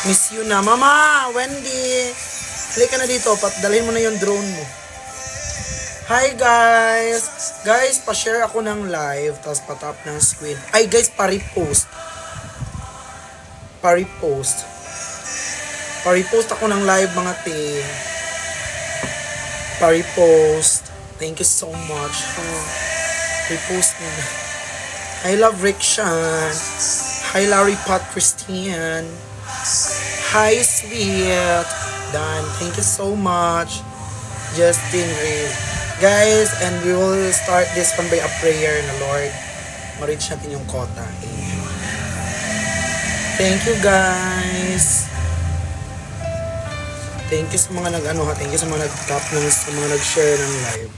Miss you na. Mama, Wendy. Halika na dito. Dalhin mo na yung drone mo. Hi guys. Guys, pa-share ako ng live. Tapos patap ng screen. Ay guys, pa-repost. Pa-repost. Pa-repost ako ng live mga ting. Pa-repost. Thank you so much. Repost mo na. I love Rickshan. Hi Larry Pat Christian. Hi Sweet. Dan, thank you so much. Justin Ray. Guys, and we will start this one by a prayer na Lord. Ma-reach natin yung quota. Amen. Thank you guys. Thank you sa mga thank you sa mga nag-tap sa mga nag-share ng live.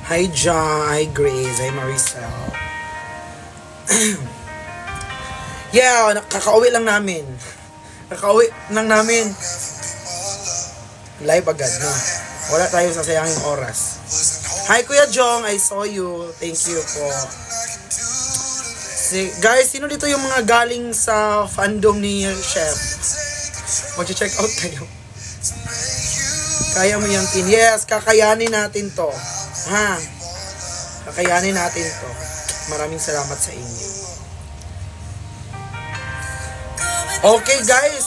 Hi John, hi Grace, hi Maricel. Yeah, kakauwi lang namin. Kakauwi lang namin. Live agad, no? Wala tayong sasayanging oras. Hi Kuya Jong, I saw you. Thank you po. Guys, sino dito yung mga galing sa fandom ni Chef? Mag-check out kayo. Kaya mo yung tin. Yes, kakayanin natin to. Ha? Kakayanin natin to. Maraming salamat sa inyo. Okay guys,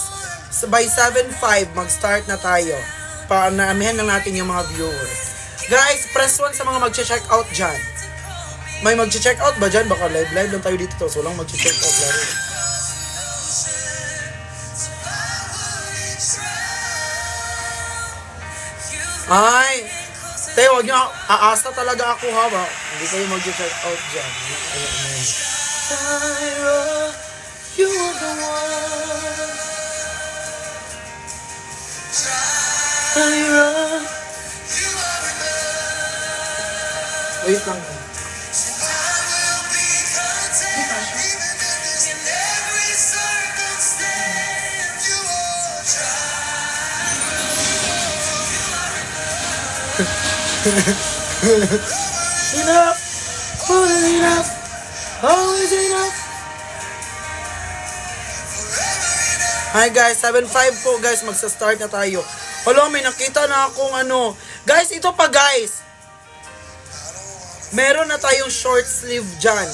by 7:05 mag-start na tayo. Paanamihan lang natin yung mga viewers. Guys, press 1 sa mga mag-check out dyan. May mag-check out ba dyan? Baka live lang tayo dito. So lang mag-check out laro. Ay, tayo, huwag nyo, aasa talaga ako ha ba? Hindi kayo mag-check out dyan. Tyra, you are the one. Tyra, wait lang. Enough, more than enough, always enough. Hi guys, 7:05 po guys, magsa-start na tayo. Hello, may nakita na akong Guys, ito pa guys. Meron na tayong short sleeve dyan.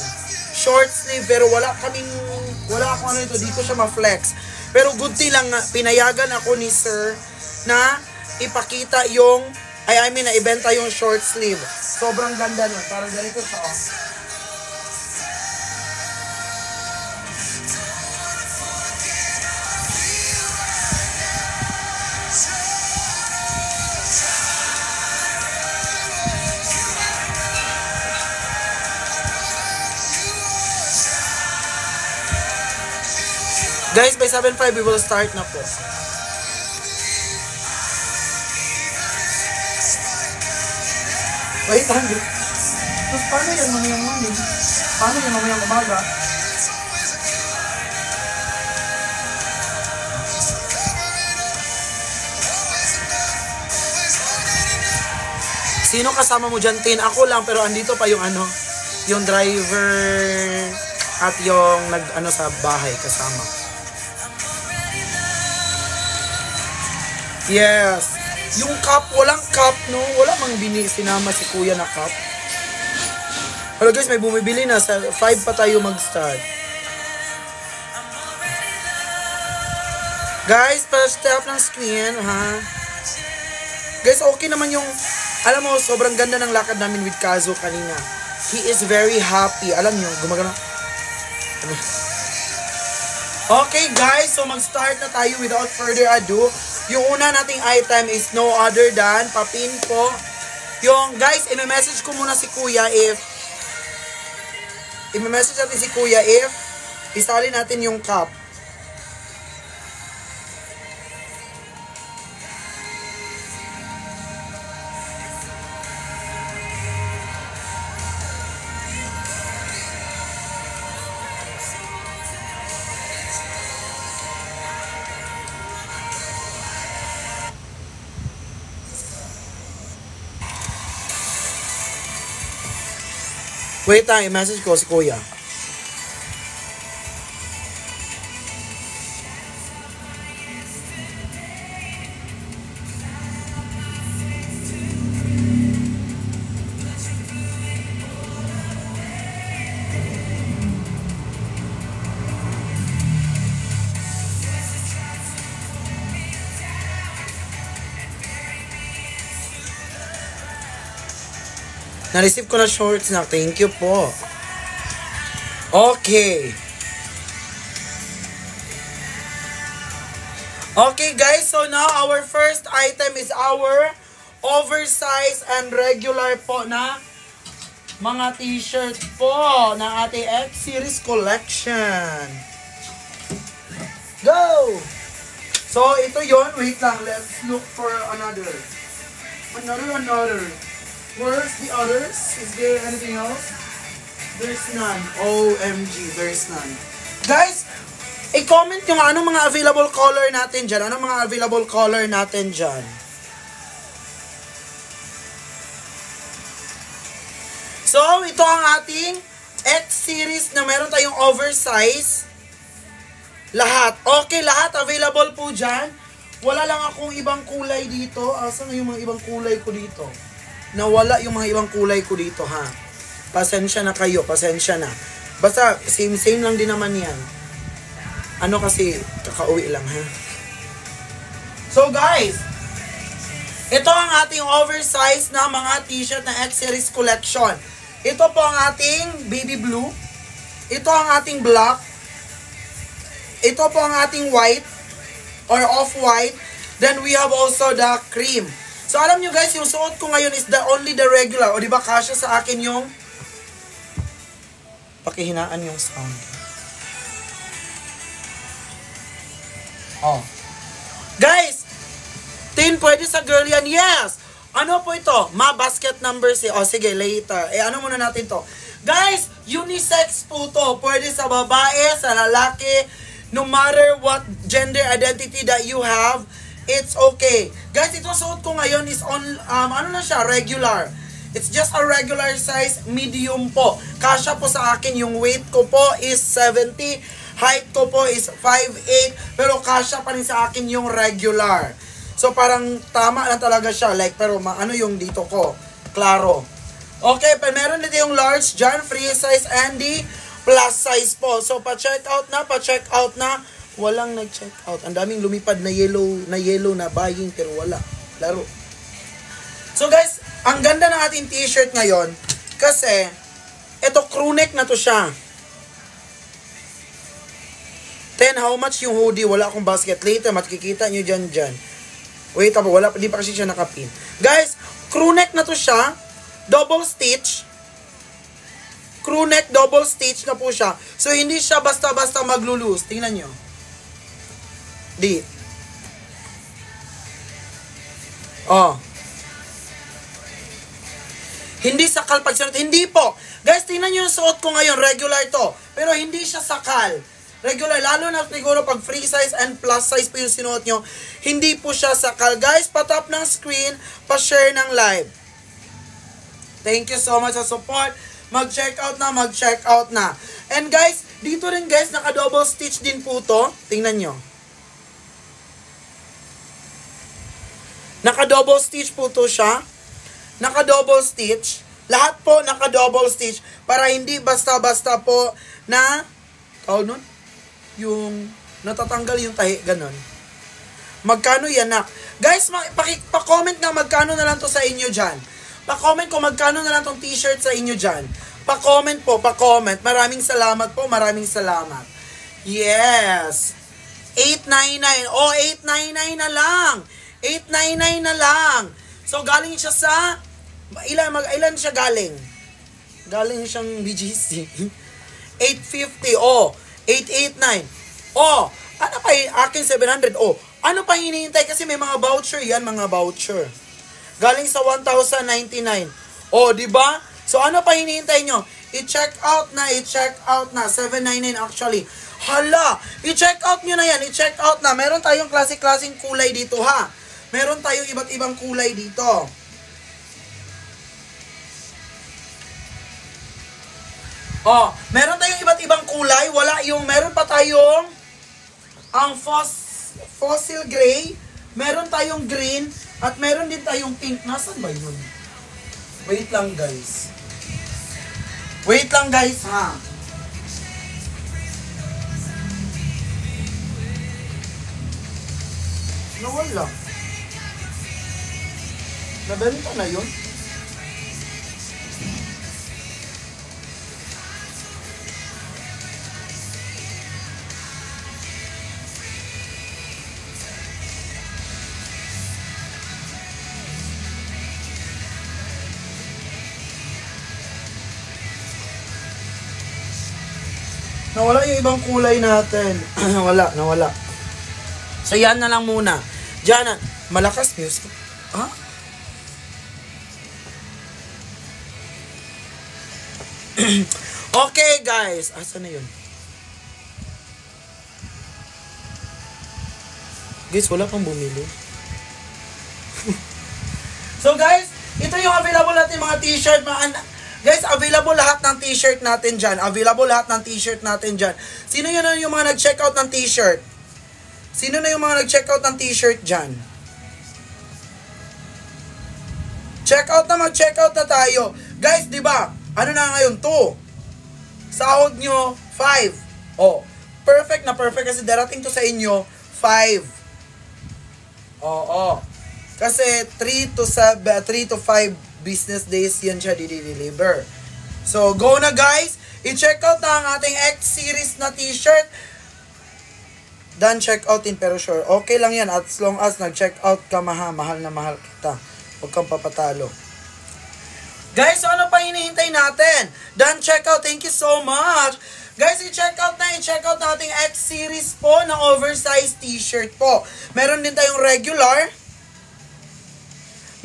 Short sleeve, pero wala akong ito, di ko siya ma-flex. Pero good thing lang, pinayagan ako ni sir na ipakita yung naibenta yung short sleeve. Sobrang ganda nun. Parang ganito siya. Guys, by 7:05 we will start na po. Wait, hanggang. Tapos paano yan mamayang morning? Paano yan mamayang umaga? Sino kasama mo dyan, Tin? Ako lang, pero andito pa yung yung driver at yung sa bahay kasama. Yes. Yung cup, walang cup, no? Wala mang sinama si kuya na cup. Hello guys, may bumibili na. Sa 5 pa tayo mag-start. Guys, pa-step ng screen, ha? Guys, okay naman yung... Alam mo, sobrang ganda ng lakad namin with Kazo kanina. He is very happy. Alam nyo, gumagana. Okay guys, so mag-start na tayo without further ado. Yung una nating item is no other than papin po. Yung guys, i-message ko muna si Kuya if isali natin yung cup. Wait lang, i-message ko si Kuya. Na-receive ko na shorts na. Thank you po. Okay. Okay guys, so now our first item is our oversized and regular po na mga t-shirt po ng ating X-Series collection. Go! So, ito yon. Wait lang. Let's look for another. Another. Where's the others? Is there anything else? There's none. OMG, there's none. Guys, i-comment nyo nga anong mga available color natin dyan. Anong mga available color natin dyan. So, ito ang ating X-Series na meron tayong oversize. Lahat. Okay, lahat available po dyan. Wala lang akong ibang kulay dito. Asan yung mga ibang kulay ko dito? Nawala yung mga ibang kulay ko dito, ha? Pasensya na kayo, pasensya na. Basta, same lang din naman yan. Ano kasi, kakauwi lang, ha? So, guys, ito ang ating oversize na mga t-shirt na X-Series collection. Ito po ang ating baby blue. Ito ang ating black. Ito po ang ating white or off-white. Then we have also the cream. So alam nyo guys, yung suot ko ngayon is only the regular. O diba kasya sa akin yung pakihinaan yung sound. Oh. Guys, tin pwede sa girl yan. Yes! Ano po ito? Basket number C. O sige, later. Ano muna natin to? Guys, unisex po to. Pwede sa babae, sa lalaki. No matter what gender identity that you have, it's okay. Guys, ito suot ko ngayon is on, ano na siya, regular. It's just a regular size, medium po. Kasya po sa akin, yung weight ko po is 70. Height ko po is 5'8". Pero kasya pa rin sa akin yung regular. So, parang tama na talaga siya. Like, pero ano yung dito ko? Klaro. Okay, pero meron dito yung large dyan, free size, and the plus size po. So, pa-check out na. Walang nag-check out. Ang daming lumipad na yellow na buying, pero wala. Laro. So, guys, ang ganda ng ating t-shirt ngayon, kasi, ito crew neck na to siya. 10, how much yung hoodie? Wala akong basket. Later, makikita nyo dyan. Wait, di pa kasi siya nakapin. Guys, crew neck na to siya. Double stitch. Crew neck, double stitch na po siya. So, hindi siya basta-basta maglulus. Tingnan nyo. Di. Oh. Hindi sakal pag sinuot. Hindi po. Guys, tingnan nyo yung suot ko ngayon. Regular to. Pero hindi siya sakal. Regular, lalo na siguro pag free size and plus size po yung sinuot nyo, hindi po siya sakal. Guys, patap ng screen, pa-share ng live. Thank you so much sa support. Mag-check out na. And guys, dito rin guys, naka-double stitch din po to. Tingnan nyo. Naka-double stitch po to siya. Naka-double stitch. Lahat po naka-double stitch para hindi basta-basta po na, tawag nun? Yung natatanggal yung tahi, ganon. Magkano yan, nak? Guys, pa-comment nga magkano na lang to sa inyo dyan. Pa-comment kung magkano na lang tong t-shirt sa inyo dyan. Pa-comment po, pa-comment. Maraming salamat po, maraming salamat. Yes. 899. Oh, 899 na lang. 899 na lang. So, galing siya sa, ilan siya galing? Galing siyang BGC. 850. Oh, 889. Oh, ano pa yung akin 700? Oh, ano pa hinihintay? Kasi may mga voucher yan, mga voucher. Galing sa 1,099. Oh, di ba? So, ano pa hinihintay nyo? I-check out na. 799 actually. Hala, i-check out nyo na yan. I-check out na. Meron tayong klase-klaseng kulay dito, ha? Meron tayong iba't ibang kulay dito. Oh, meron tayong iba't ibang kulay. Meron pa tayong ang fossil gray. Meron tayong green. At meron din tayong pink. Nasaan ba yun? Wait lang guys. Ha? Nawala. Nabenta na yun? Nawala yung ibang kulay natin. Nawala. So, yan na lang muna. Diyan, malakas music. Ha? Okay, guys. Asa na yun? Guys, wala pang bumili. So, guys, ito yung available natin mga t-shirt. Guys, available lahat ng t-shirt natin dyan. Sino yun yung mga nag-checkout ng t-shirt? Sino na yung mga nag-checkout ng t-shirt dyan? Mag-checkout na tayo. Guys, di ba? Ano na ngayon? 2. Sahod nyo, 5. Oh, perfect na perfect kasi darating to sa inyo, 5. Oo. Kasi 3 to 5 business days yan siya di-deliver. So, go na guys. I-check out na ang ating X-series na t-shirt. Done check out in pero sure. Okay lang yan as long as nag-check out ka, mahal na mahal kita. Huwag kang papatalo. Guys, so ano pa hinihintay natin? Done check out. Thank you so much. Guys, i-check out natin X-series po na oversized t-shirt po. Meron din tayong regular.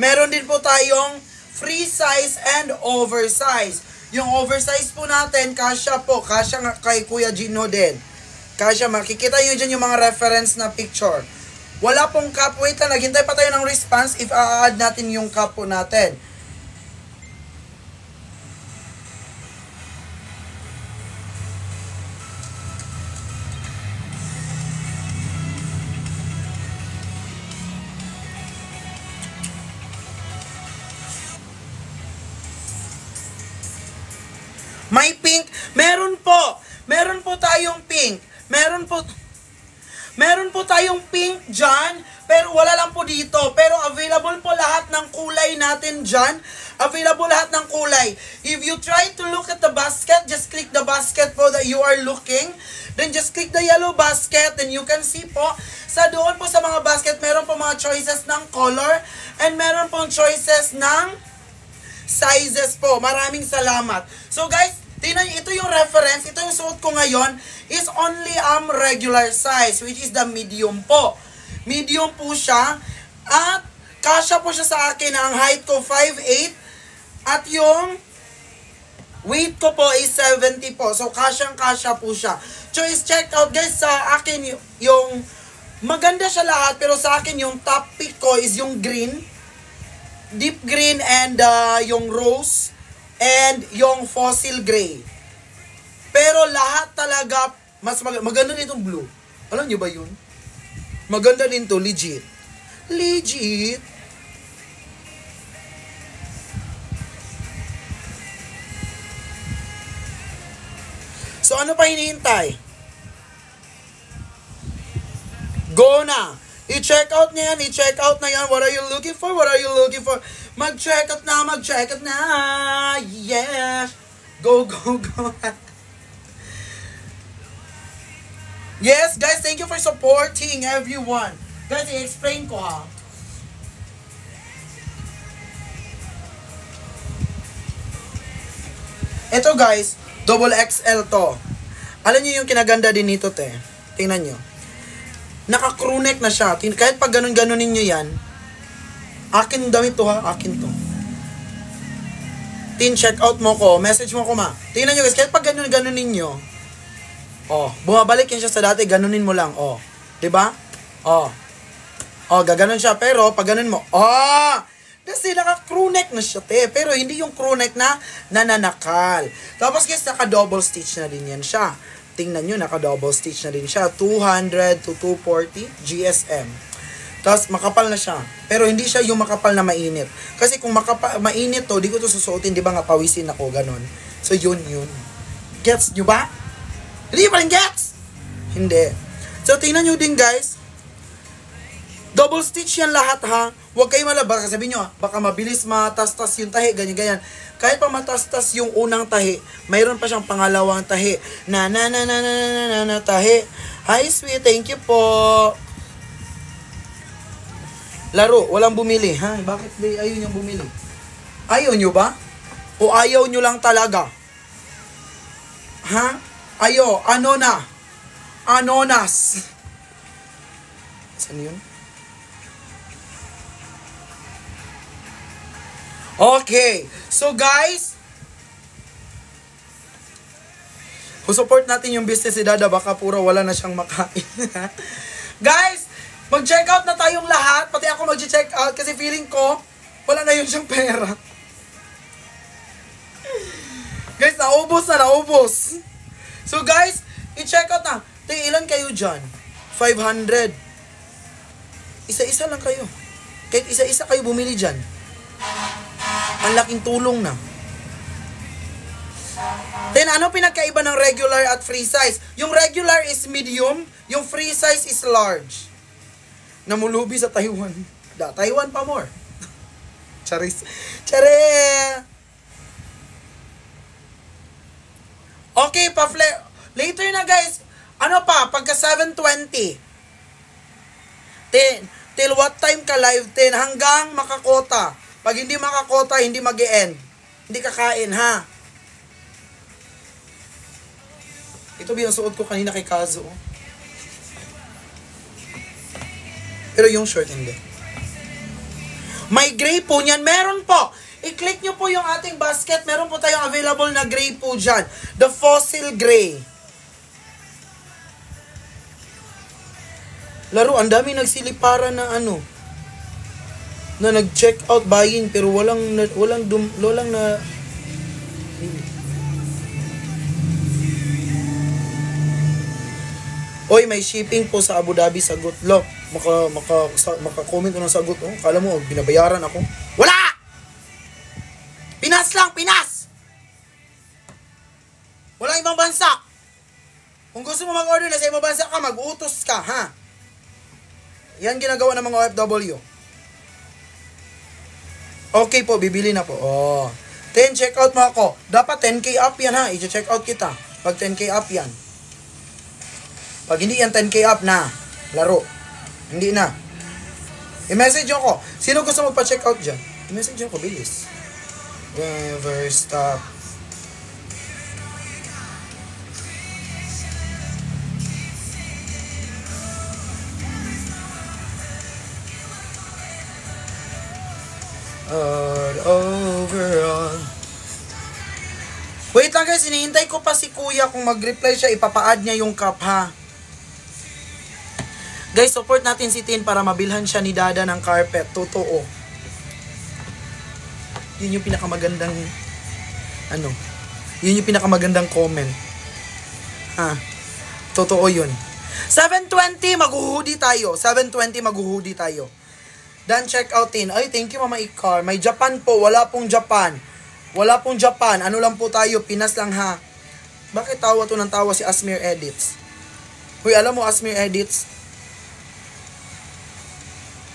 Meron din po tayong free size and oversize. Yung oversize po natin, kasya nga kay Kuya Gino din. Kasya, makikita nyo dyan yung mga reference na picture. Wala pong cup. Wait lang, naghintay pa tayo ng response if a-add natin yung cup po natin. May pink. Meron po tayong pink. Meron po tayong pink dyan. Pero wala lang po dito. Pero available po lahat ng kulay natin dyan. Available lahat ng kulay. If you try to look at the basket, just click the basket po that you are looking. Then just click the yellow basket. Then you can see po, sa doon po sa mga basket, meron po mga choices ng color. And meron pong choices ng sizes po. Maraming salamat. So guys, tingnan nyo, ito yung reference, ito yung suot ko ngayon is only regular size, which is the medium po. Medium po siya at kasya po siya sa akin. Ang height ko 5'8" at yung weight ko po is 70 po. So kasyang-kasya po siya. Choice check out guys, sa akin yung maganda siya lahat, pero sa akin yung top pick ko is yung green, deep green and yung rose and yung fossil gray. Pero lahat talaga mas maganda din itong blue. Alam nyo ba yun? Maganda din to, legit. Legit. So ano pa hinihintay? Go na! I-check out na yan, i-check out na yan. What are you looking for? What are you looking for? Mag-check out na, mag-check out na. Yes! Go, go, go. Yes, guys, thank you for supporting everyone. Guys, i-explain ko ha. Ito guys, double XL to. Alam niyo yung kinaganda din nito, te. Tingnan nyo. Naka-crew neck na siya. Kahit pag ganun-ganunin nyo yan, akin damit to ha, akin to. Check out mo ko, message mo ko ma. Tingnan nyo guys, kahit pag ganun-ganunin nyo, bumabalik yan siya sa dati, ganunin mo lang, diba? Gaganon siya, pero pag ganun mo, kasi naka-crew neck na siya, te. Pero hindi yung crew neck na nananakal. Tapos guys, naka-double stitch na din yan siya. Tingnan nyo, naka-double stitch na din siya. 200 to 240 GSM. Tapos makapal na siya. Pero hindi siya yung makapal na mainit. Kasi kung mainit to, di ko to susuotin, di ba nga pawisin ako, ganon. So yun. Gets nyo ba? Hindi pa rin gets? Hindi. So tingnan nyo din guys. Double stitch yan lahat ha. Huwag kayo malabas. Sabihin nyo, baka mabilis matastas yung tahi, ganyan. Kahit pa matastas yung unang tahi, mayroon pa siyang pangalawang tahi. Na tahi. Hi sweet, thank you po. Laro, walang bumili. Ha? Bakit ayaw nyo bumili? Ayaw nyo ba? O ayaw nyo lang talaga? Ha? Ayo, Anonas. Saan yun? Okay. So guys, support natin yung business ni Dada. Baka puro wala na siyang makain. Guys, mag-check out na tayong lahat. Pati ako mag-check out kasi feeling ko wala na yun siyang pera. Guys, naubos. So guys, i-check out na. Ilan kayo dyan? 500. Isa-isa lang kayo. Kahit isa-isa kayo bumili dyan. Ang laking tulong na. Then, ano pinagkaiba ng regular at free size? Yung regular is medium, yung free size is large. Namulubi sa Taiwan. Taiwan pa more. Charis. Okay, later na guys. Ano pa? Pagka 7:20. Till what time ka live? 10 hanggang makakota. Pag hindi makakota, hindi mag-e-end. Hindi kakain, ha? Ito ba yung suot ko kanina kay Kazo? Pero yung short, hindi. May gray po niyan. Meron po. I-click nyo po yung ating basket. Meron po tayong available na gray po dyan. The fossil gray. Laro, ang dami nagsiliparan na na nag-check out buying pero walang na Oy, may shipping po sa Abu Dhabi, sagot. Lo, maka-comment ko ng sagot. Oh. Kala mo, binabayaran ako. Wala! Pinas lang, Pinas! Walang ibang bansa. Kung gusto mo mag-order na sa ibang bansa ka, mag-utos ka, ha? Yan ginagawa ng mga OFW. Okay po, bibili na po. Oh. 10 check out mo ako. Dapat 10k up yan, ha? I-check out kita. Pag 10k up yan. Pag hindi yan 10k up na, laro. Hindi na. I-message ako. Sino gusto magpa-check out dyan? I-message ako, bilis. Never stop. All overall. Wait lang guys, hinihintay ko pa si Kuya kung mag-reply siya, ipapa-add niya yung cup, ha? Guys, support natin si Tin para mabilhan siya ni Dada ng carpet. Totoo. Yun yung pinakamagandang yun yung pinakamagandang comment. Ha? Totoo yun. 7:20 maghuhudi tayo. 7:20 maghuhudi tayo. Dan check out Tin. Ay, thank you Mama Ikar. May Japan po, wala pong Japan. Wala pong Japan. Ano lang po tayo, Pinas lang ha. Bakit tawa to ng tawa si Asmir Edits? Huy, alam mo Asmir Edits?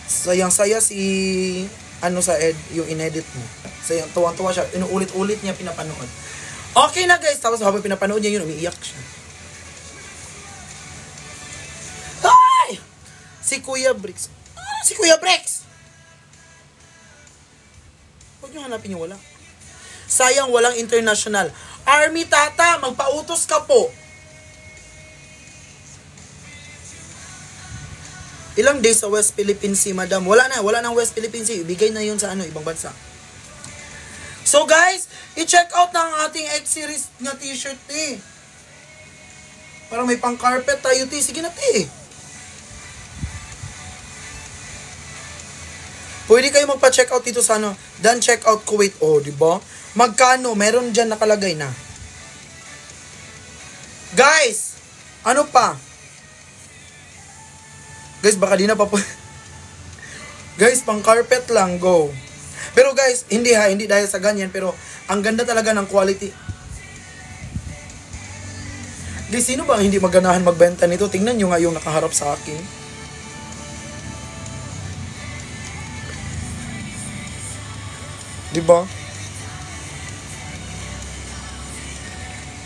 Sayang-saya si yung inedit mo. Sayang, tuwang-tuwa siya. Inuulit-ulit niya pinapanood. Okay na guys, tapos habang pinapanood niya yun, umiiyak siya. Ay! Si Kuya Bricks. Si Kuya Bricks! Huwag niyo hanapin yung wala. Sayang walang international. Army Tata, magpautos ka po. Ilang days sa West Philippine Sea, madam? Wala nang West Philippine Sea. Ibigay na yun sa ibang bansa. So guys, i-check out na ang ating X-Series na t-shirt eh. Para may pang carpet tayo eh. Sige na eh. Pwede kayo magpa-check out dito sa Dan check out Kuwait. Oh, di ba? Magkano? Meron dyan nakalagay na. Guys, ano pa? Guys, baka di na pa po. Guys, pang carpet lang, go. Pero guys, hindi dahil sa ganyan, pero ang ganda talaga ng quality. Guys, sino ba ang hindi maganahan magbenta nito? Tingnan nyo nga yung nakaharap sa akin. Diba?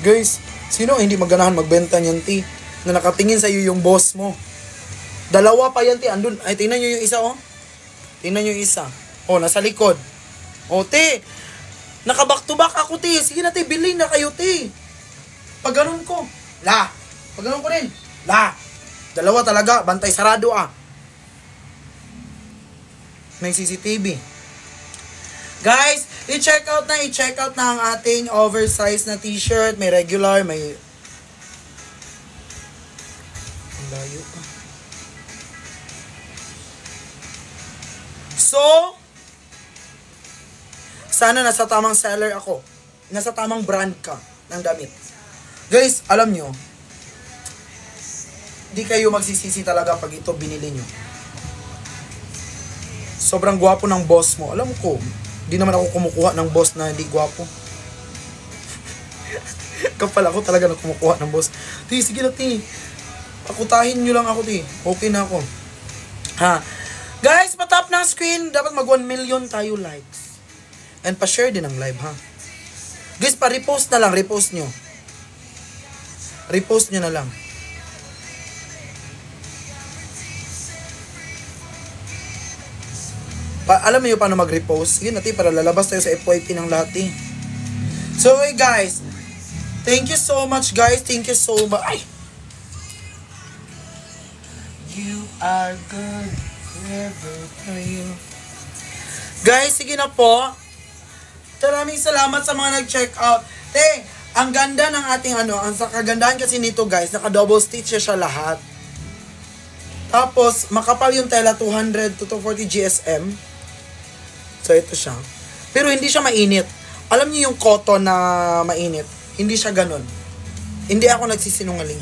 Guys, sino ang hindi maganahan magbenta niyan, ti? Na nakatingin sa iyo yung boss mo. Dalawa pa yan, ti. Andun. Ay, tingnan nyo yung isa, oh. Tingnan nyo yung isa. Oh, nasa likod. Oh, ti. Naka back to back ako, ti. Sige na, ti. Bilhin na kayo, ti. Pag ganun ko. La! Pag ganun ko rin. La! Dalawa talaga. Bantay sarado ah. May CCTV. Guys, i-check out na ang ating oversized na t-shirt. May regular, may... Ang layo pa. So, sana nasa tamang seller ako. Nasa tamang brand ka ng damit. Guys, alam nyo, di kayo magsisisi talaga pag ito binili nyo. Sobrang gwapo ng boss mo. Alam ko, di naman ako kumukuha ng boss na hindi gwapo. Kapal ako talaga na kumukuha ng boss. Ti, sige na ti. Pakutahin nyo lang ako ti. Okay na ako. Ha? Guys, patap ng screen. Dapat mag 1 million tayo likes. And pa-share din ang live ha. Guys, pa-repost na lang. Repost nyo. Repost nyo na lang. Alam mo paano mag-repost? Sige natin para lalabas tayo sa FYP ng lahat eh. So hey guys, thank you so much guys. Thank you so much. Ay! You are good forever for you. Guys, sige na po. Maraming salamat sa mga nag-check out. Te, ang ganda ng ating ang sa kagandahan kasi nito guys, naka-double stitch siya lahat. Tapos, makapal yung tela 200 to 240 GSM. So, ito siya. Pero hindi siya mainit. Alam niyo yung cotton na mainit? Hindi siya ganun. Hindi ako nagsisinungaling.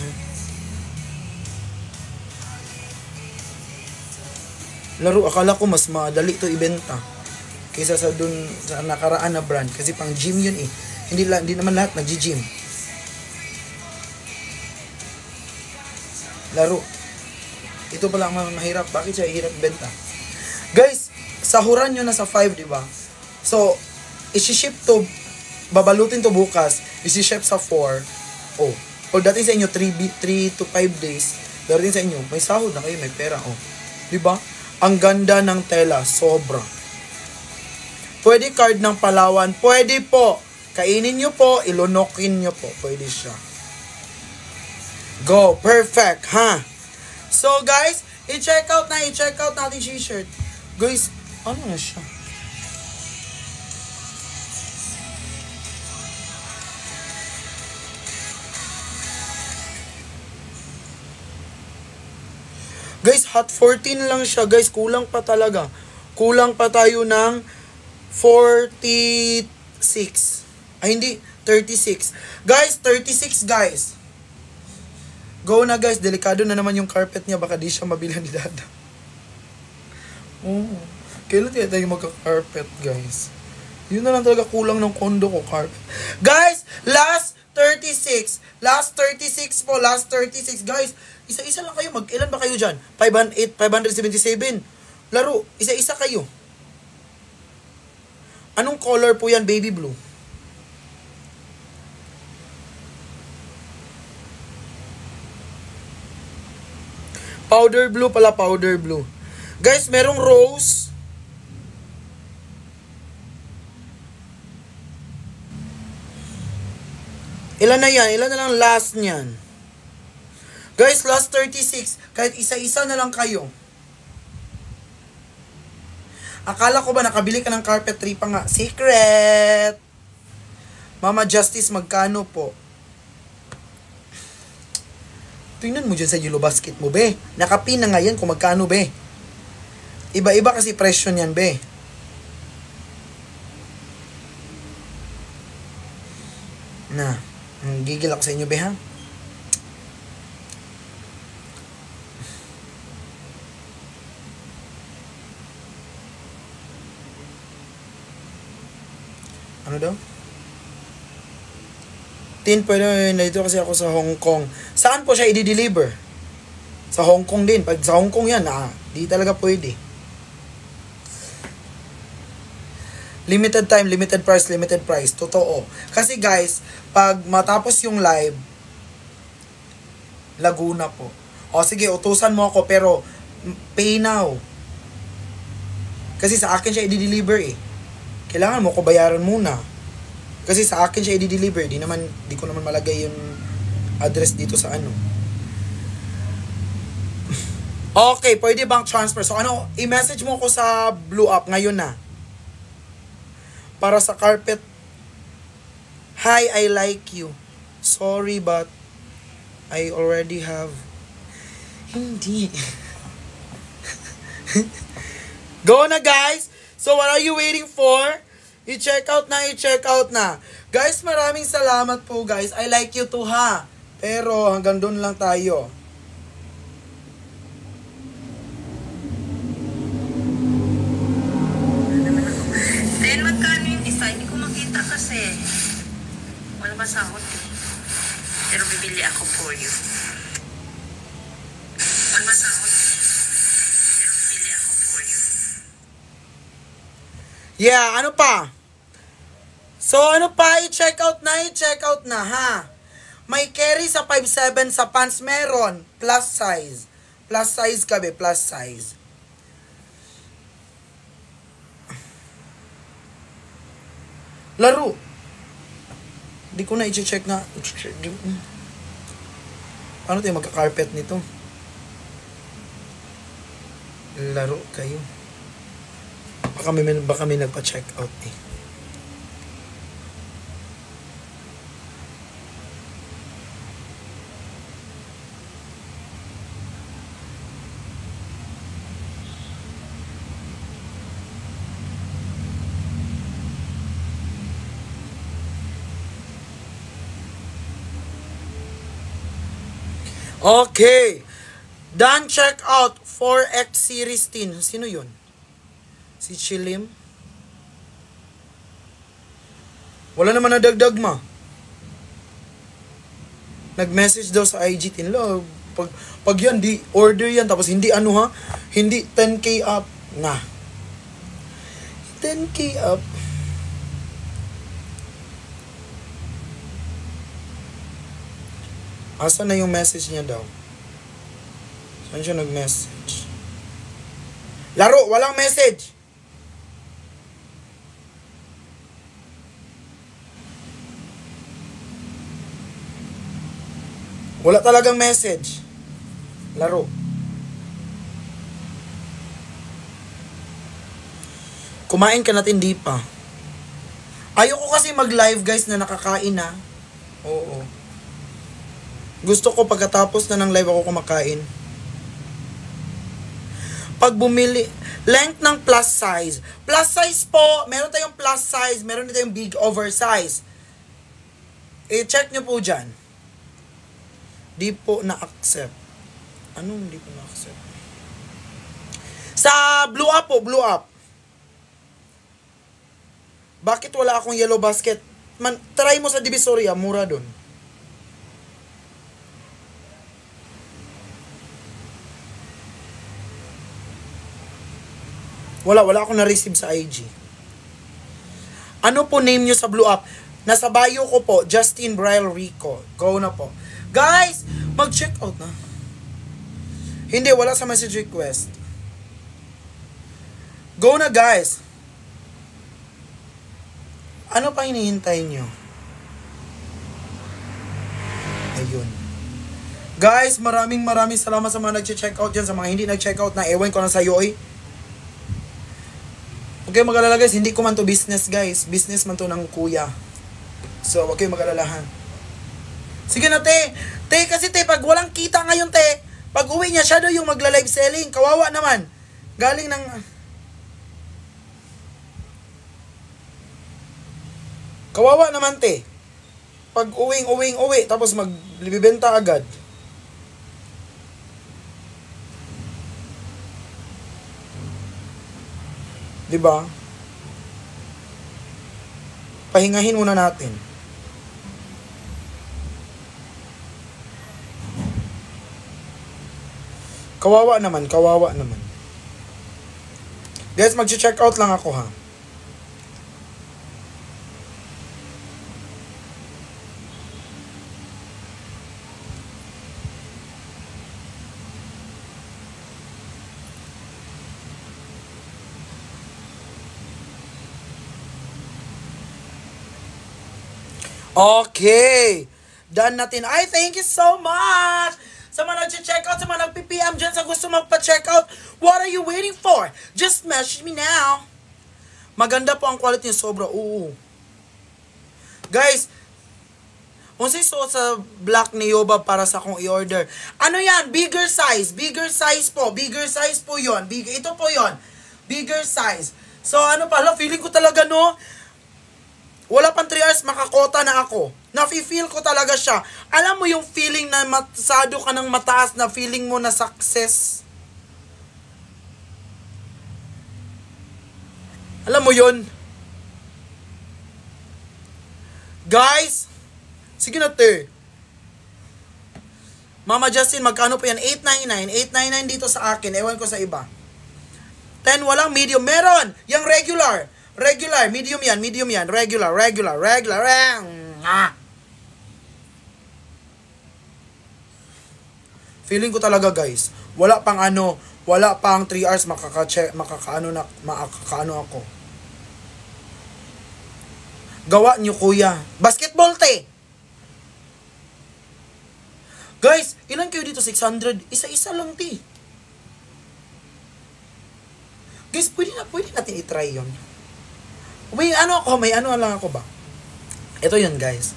Laro, akala ko mas madali to ibenta kaysa sa dun sa nakaraan na brand. Kasi pang gym yun eh. Hindi naman lahat nag-gym. Laro. Ito pala ang mahirap. Bakit siya hirap benta? Guys, sahuran nyo na sa 5, di ba? So, isi-ship to, babalutin to bukas, isi-ship sa 4. Oh, o dating sa inyo, 3 to 5 days, dating sa inyo, may sahod na kayo, may pera, oh. Di ba? Ang ganda ng tela, sobra. Pwede card ng Palawan, pwede po. Kainin nyo po, ilunokin nyo po, pwede siya. Go, perfect, ha? So, guys, i-check out natin t-shirt. Guys, ano na siya? Guys, hot 14 lang siya. Guys, kulang pa talaga. Kulang pa tayo ng 46. Ay, hindi. 36. Guys, 36 guys. Go na guys. Delikado na naman yung carpet niya. Baka di siya mabilhan ni Dada. Oh. Kailan tayo magka-carpet, guys? Yun na lang talaga kulang ng kondo ko, carpet. Guys, last 36. Last 36 po. Last 36. Guys, isa-isa lang kayo. Ilan ba kayo dyan? 577. Laro, isa-isa kayo. Anong color po yan? Baby blue. Powder blue pala, powder blue. Guys, merong rose. Ilan na yan? Ilan na lang last niyan? Guys, last 36. Kahit isa-isa na lang kayo. Akala ko ba nakabili ka ng carpet tree pa nga? Secret! Mama Justice, magkano po? Tingnan mo dyan sa yellow basket mo, be. Nakapin na nga yan kung magkano, be. Iba-iba kasi presyo niyan, be. Na, gigil ako sa inyo, be, ha? Ano daw? Pwede na dito kasi ako sa Hong Kong. Saan po siya i-deliver? Sa Hong Kong din. Pag sa Hong Kong yan, di talaga pwede. Limited time, limited price, limited price. Totoo. Kasi guys, pag matapos yung live, Laguna po. O sige, utusan mo ako pero pay now. Kasi sa akin siya i-deliver eh. Kailangan mo ko bayaran muna. Kasi sa akin siya i-deliver, di ko naman malagay yung address dito sa ano. Okay, pwede bang transfer? So ano, i-message mo ko sa Blue Up ngayon na. Para sa carpet. Hi, I like you. Sorry, but I already have. Hindi. Go na, guys! So, what are you waiting for? I-check out na, i-check out na. Guys, maraming salamat po, guys. I like you too, ha? Pero, hanggang doon lang tayo. Then, magkano yung isa? Hindi ko makita kasi. Wala ba sahod eh. Pero bibili ako for you. Wala ba sahod eh. Pero bibili ako for you. Yeah, ano pa? So, ano pa? I-check out na, ha? May carry sa 5'7" sa pants meron. Plus size. Plus size kabe, plus size. Laro. Di ko na i-check nga. Ano tayo magka-carpet nito? Laro kayo. Baka may nagpa-check out eh. Okay. Done check out 4X Series 10. Sino yun? Si Chilim? Wala naman nadagdag ma. Nag-message daw sa IG tin. Pag yan, di order yan. Tapos hindi ano ha? Hindi 10K up. Na. 10K up. Asa na yung message niya daw? Saan siya nag-message? Laro, walang message. Wala talagang message. Laro. Kumain ka natin di pa. Ayoko kasi mag-live guys na nakakain na. Oo. Gusto ko pagkatapos na ng live ako kumakain. Pag bumili, length ng plus size. Plus size po, meron tayong plus size, meron din tayong big oversize. I-check nyo po dyan. Di po na-accept. Anong di po na-accept? Sa Blue Up po, Blue Up. Bakit wala akong yellow basket? Try mo sa Divisoria, mura dun. Wala akong na-receive sa IG. Ano po name nyo sa Blue Up? Nasa bio ko po, Justin Brian Rico. Go na po. Guys, mag-check out na. Hindi, wala sa message request. Go na guys. Ano pa hinihintay nyo? Ayun. Guys, maraming salamat sa mga nag-check out dyan. Sa mga hindi nag-check out na, ewan ko na sa'yo eh. Okay, mag-alala guys, hindi ko man to business guys. Business man to ng kuya. So, okay, mag-alalahan. Sige na, te. Te, kasi te, pag walang kita ngayon, te, pag uwi niya, siya daw yung magla-live selling. Kawawa naman. Galing ng... Kawawa naman, te. Pag uwi, tapos magbibenta agad. Diba? Pahingahin muna natin. Kawawa naman. Guys, mag-check out lang ako ha. Okay. Done natin. Ay, thank you so much! Sa mga nag-check out, sa mga nag-PPM dyan, sa gusto magpa-check out, what are you waiting for? Just message me now. Maganda po ang quality niya, sobra. Oo. Guys, kung so sa black ni Yoba para sa akong i-order. Ano yan? Bigger size. Bigger size po. Bigger size po yon. Ito po yon. Bigger size. So ano pala, feeling ko talaga no, wala pang 3 hours, makakota na ako. Nafe-feel ko talaga siya. Alam mo yung feeling na matsado ka ng mataas na feeling mo na success? Alam mo yun? Guys, sige na te. Mama Justin, magkano po yan? $8.99. $8.99 dito sa akin. Ewan ko sa iba. 10, walang medium. Meron! Yung regular. Regular. Medium yan. Medium yan. Regular. Regular. Regular. Feeling ko talaga guys. Wala pang ano. Wala pang 3 hours makakaano ako. Gawa niyo kuya. Basketball te. Guys, ilan kayo dito? 600? Isa-isa lang te. Guys, pwede natin i-try yun. May ano lang ako ba? Ito yun guys.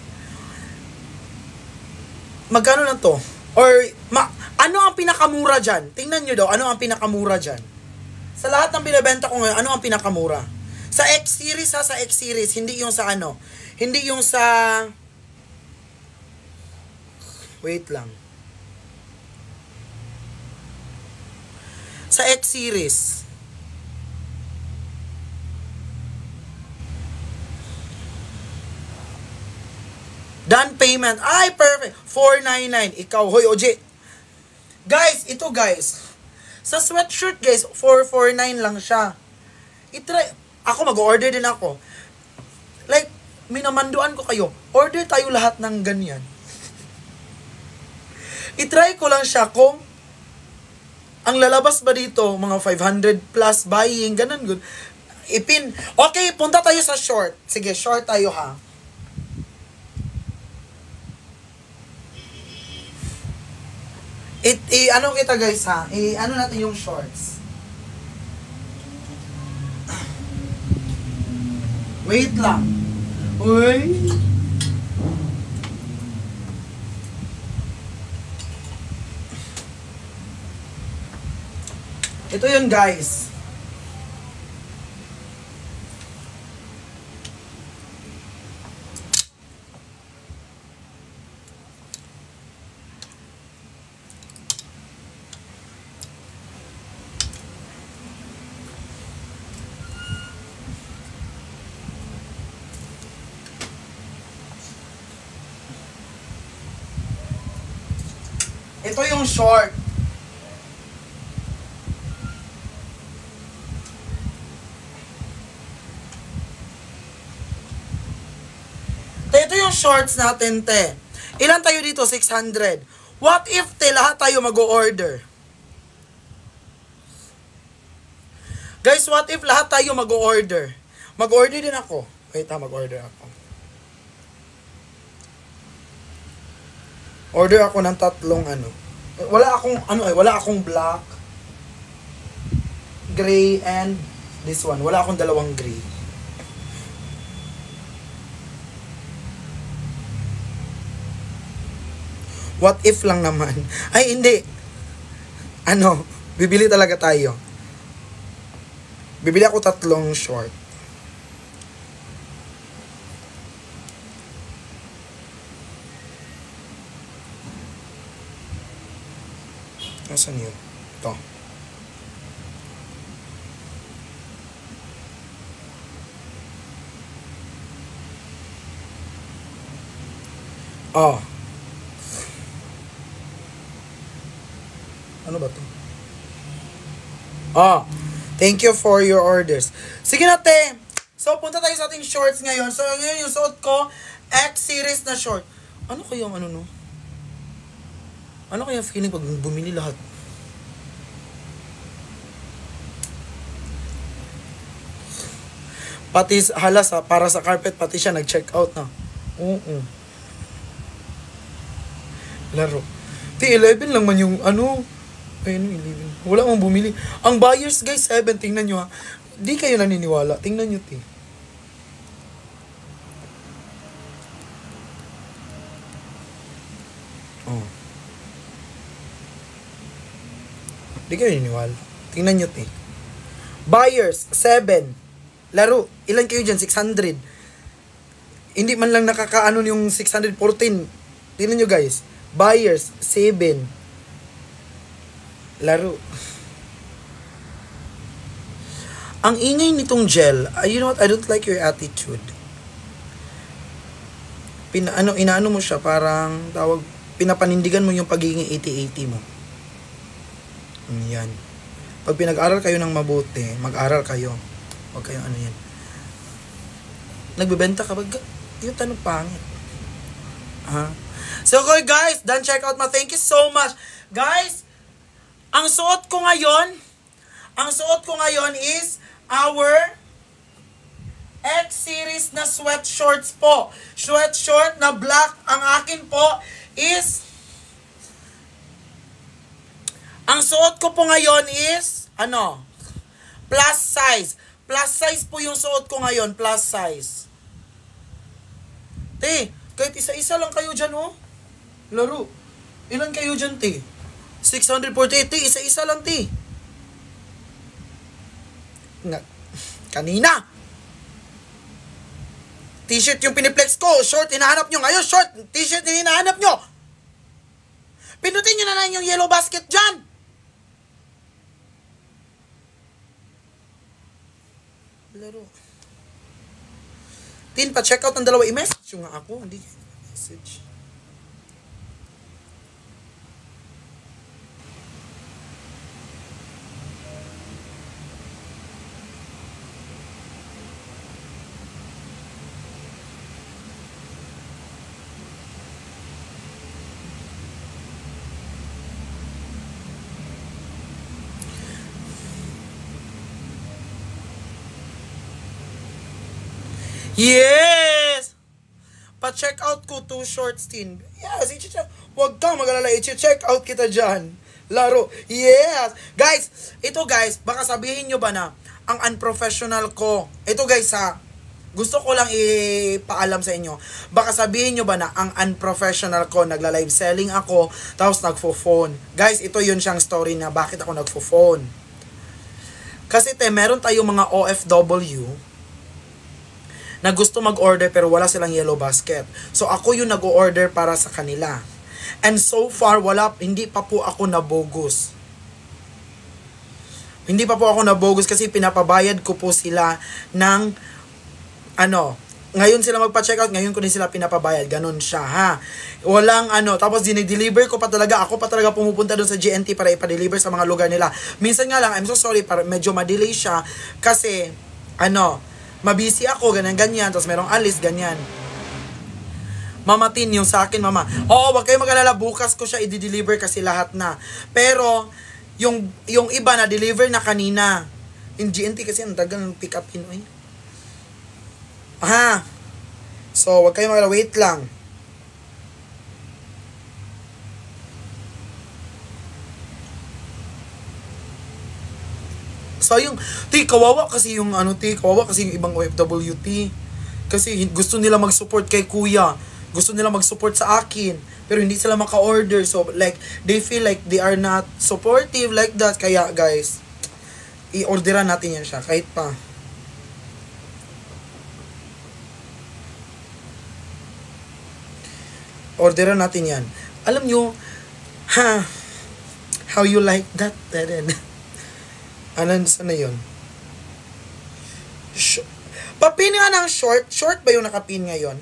Magkano lang to? Or, ano ang pinakamura dyan? Tingnan nyo daw, ano ang pinakamura dyan? Sa lahat ng binibenta ko ngayon, ano ang pinakamura? Sa X-Series ha, sa X-Series. Hindi yung sa ano. Hindi yung sa... Wait lang. Sa X-Series. Done payment. Ay, perfect. $4.99. Ikaw, hoy, OJ. Guys, ito guys. Sa sweatshirt guys, $4.49 lang siya. I-try. Ako, mag-order din ako. Like, minamanduan ko kayo. Order tayo lahat ng ganyan. I-try ko lang siya kung ang lalabas ba dito, mga 500 plus buying, ganun good. Okay, punta tayo sa short. Sige, short tayo ha. Ano kita guys ha? Ano natin yung shorts. Wait lang. Uy. Ito yun guys. Ito yung short. Ito yung shorts natin, te. Ilan tayo dito? 600. What if, te, lahat tayo mag-o-order? Guys, what if lahat tayo mag-o-order? Mag-order din ako. Wait ha, mag-order ako. Order ako ng 3 ano. Wala akong black, gray, and this one. Wala akong 2 gray. What if lang naman? Ay, hindi. Bibili talaga tayo. Bibili ako 3 short. Nasaan yun? Ito. Oh. Ano ba to? Oh. Thank you for your orders. Sige na, te. So, punta tayo sa ating shorts ngayon. So, ngayon yung suot ko, X-Series na short. Ano kaya yung no? Ano kaya feeling pag bumili lahat? Pati halas para sa carpet, pati siya nag-check out na. Laro. Ti, 11 lang man yung ano. Ay, ano, 11. Wala mang bumili. Ang buyers, guys, 7. Tingnan nyo ha. Di kayo naniniwala. Tingnan nyo, ti. Oh. Di kayo naniniwala. Tingnan nyo, ti. Buyers, 7. Laro. Ilan kayo dyan? 600. Hindi man lang nakakaano yung 614. Tingnan nyo, guys. Buyers, 7. Laro. Ang ingay nitong gel, you know what, I don't like your attitude. Inaano mo siya, parang tawag, pinapanindigan mo yung pagiging 80-80 mo. Yan. Pag pinag-aral kayo ng mabuti, mag-aral kayo. Huwag kayong ano yan. Nagbebenta ka ba? Yung tanong pangit. So, okay guys, done check out mo. Thank you so much. Guys, ang suot ko ngayon is our X-series na sweatshorts po. Sweatshirt na black. Ang akin po is, ang suot ko po ngayon is, plus size. Plus size po yung suot ko ngayon, plus size. Te, kahit isa-isa lang kayo dyan, oh. Laro. Ilan kayo dyan, te? 648, te. Isa-isa lang, te. Kanina. T-shirt yung piniplex ko. Short, hinahanap nyo. Ngayon, short. T-shirt yung hinahanap nyo. Pinutin nyo na lang yung yellow basket dyan. Laro. Tin, pa-check out ng dalawa. I-message yung nga ako. Hindi message. Yes! Pa-check out ko 2 shorts din. Yes, i-check. Huwag kang mag-alala. I-check out kita dyan. Laro. Yes! Guys, ito guys, baka sabihin nyo ba na ang unprofessional ko. Ito guys ha, gusto ko lang ipaalam sa inyo. Baka sabihin nyo ba na ang unprofessional ko, nagla-live selling ako, tapos nagfo-phone. Guys, ito yun siyang story na bakit ako nagfo-phone. Kasi meron tayong mga OFW na gusto mag-order pero wala silang yellow basket. So ako yung nag-order para sa kanila. And so far, hindi pa po ako nabogus. Hindi pa po ako nabogus kasi pinapabayad ko po sila ng ngayon sila magpa-check out, ngayon ko din sila pinapabayad. Ganon siya, ha. Walang tapos dinideliver ko pa talaga. Ako pa talaga pumupunta doon sa GNT para ipa-deliver sa mga lugar nila. Minsan nga lang, I'm so sorry, medyo ma-delay siya kasi, mabisi ako, ganyan, tapos merong alis, ganyan. Mama Tin, yung sa akin, mama. Oo, wag kayo mag-alala, bukas ko siya i-deliver kasi lahat na. Pero, yung iba na deliver na kanina. Yung GNT kasi, ang tagal ng pick up in, So, wag kayo mag-alala, wait lang. Sayang, kawawa kasi yung kawawa kasi yung ibang OFWT. Kasi gusto nila mag-support kay kuya. Gusto nila mag-support sa akin. Pero hindi sila maka-order. So, like, they feel like they are not supportive like that. Kaya, guys, i-orderan natin yan siya. Kahit pa. Orderan natin yan. Alam nyo, how you like that? Sana yun? Papin nga ng short. Short ba yung nakapin ngayon?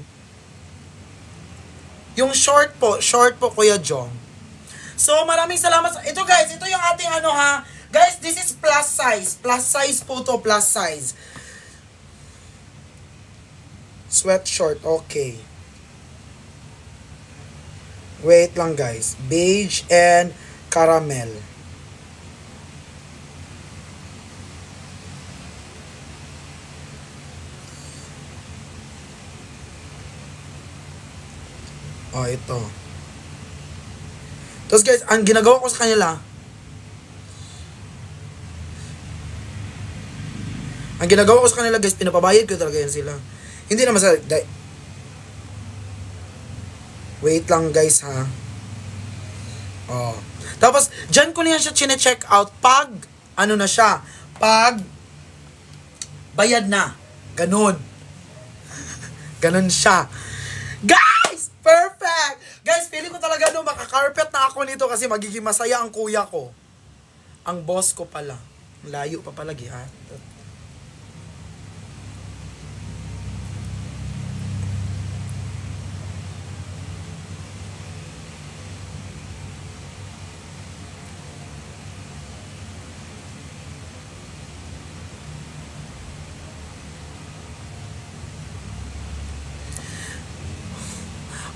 Yung short po, Kuya Jong. So, maraming salamat. Ito guys, ito yung ating Guys, this is plus size. Plus size po to, plus size. Sweatshirt, okay. Wait lang guys. Beige and caramel. Ito. Tapos guys, ang ginagawa ko sa kanila, guys, pinapabayad ko talaga yan sila. Hindi naman sa... Wait lang guys ha. Oh. Tapos, dyan ko niya siya chine-check out pag, ano na siya, pag bayad na. Ganun. Ganun siya. Guys! Perfect! Guys, feeling ko talaga makakarpet na ako nito kasi magiging masaya ang kuya ko. Ang boss ko pala. Layo pa palagi ha.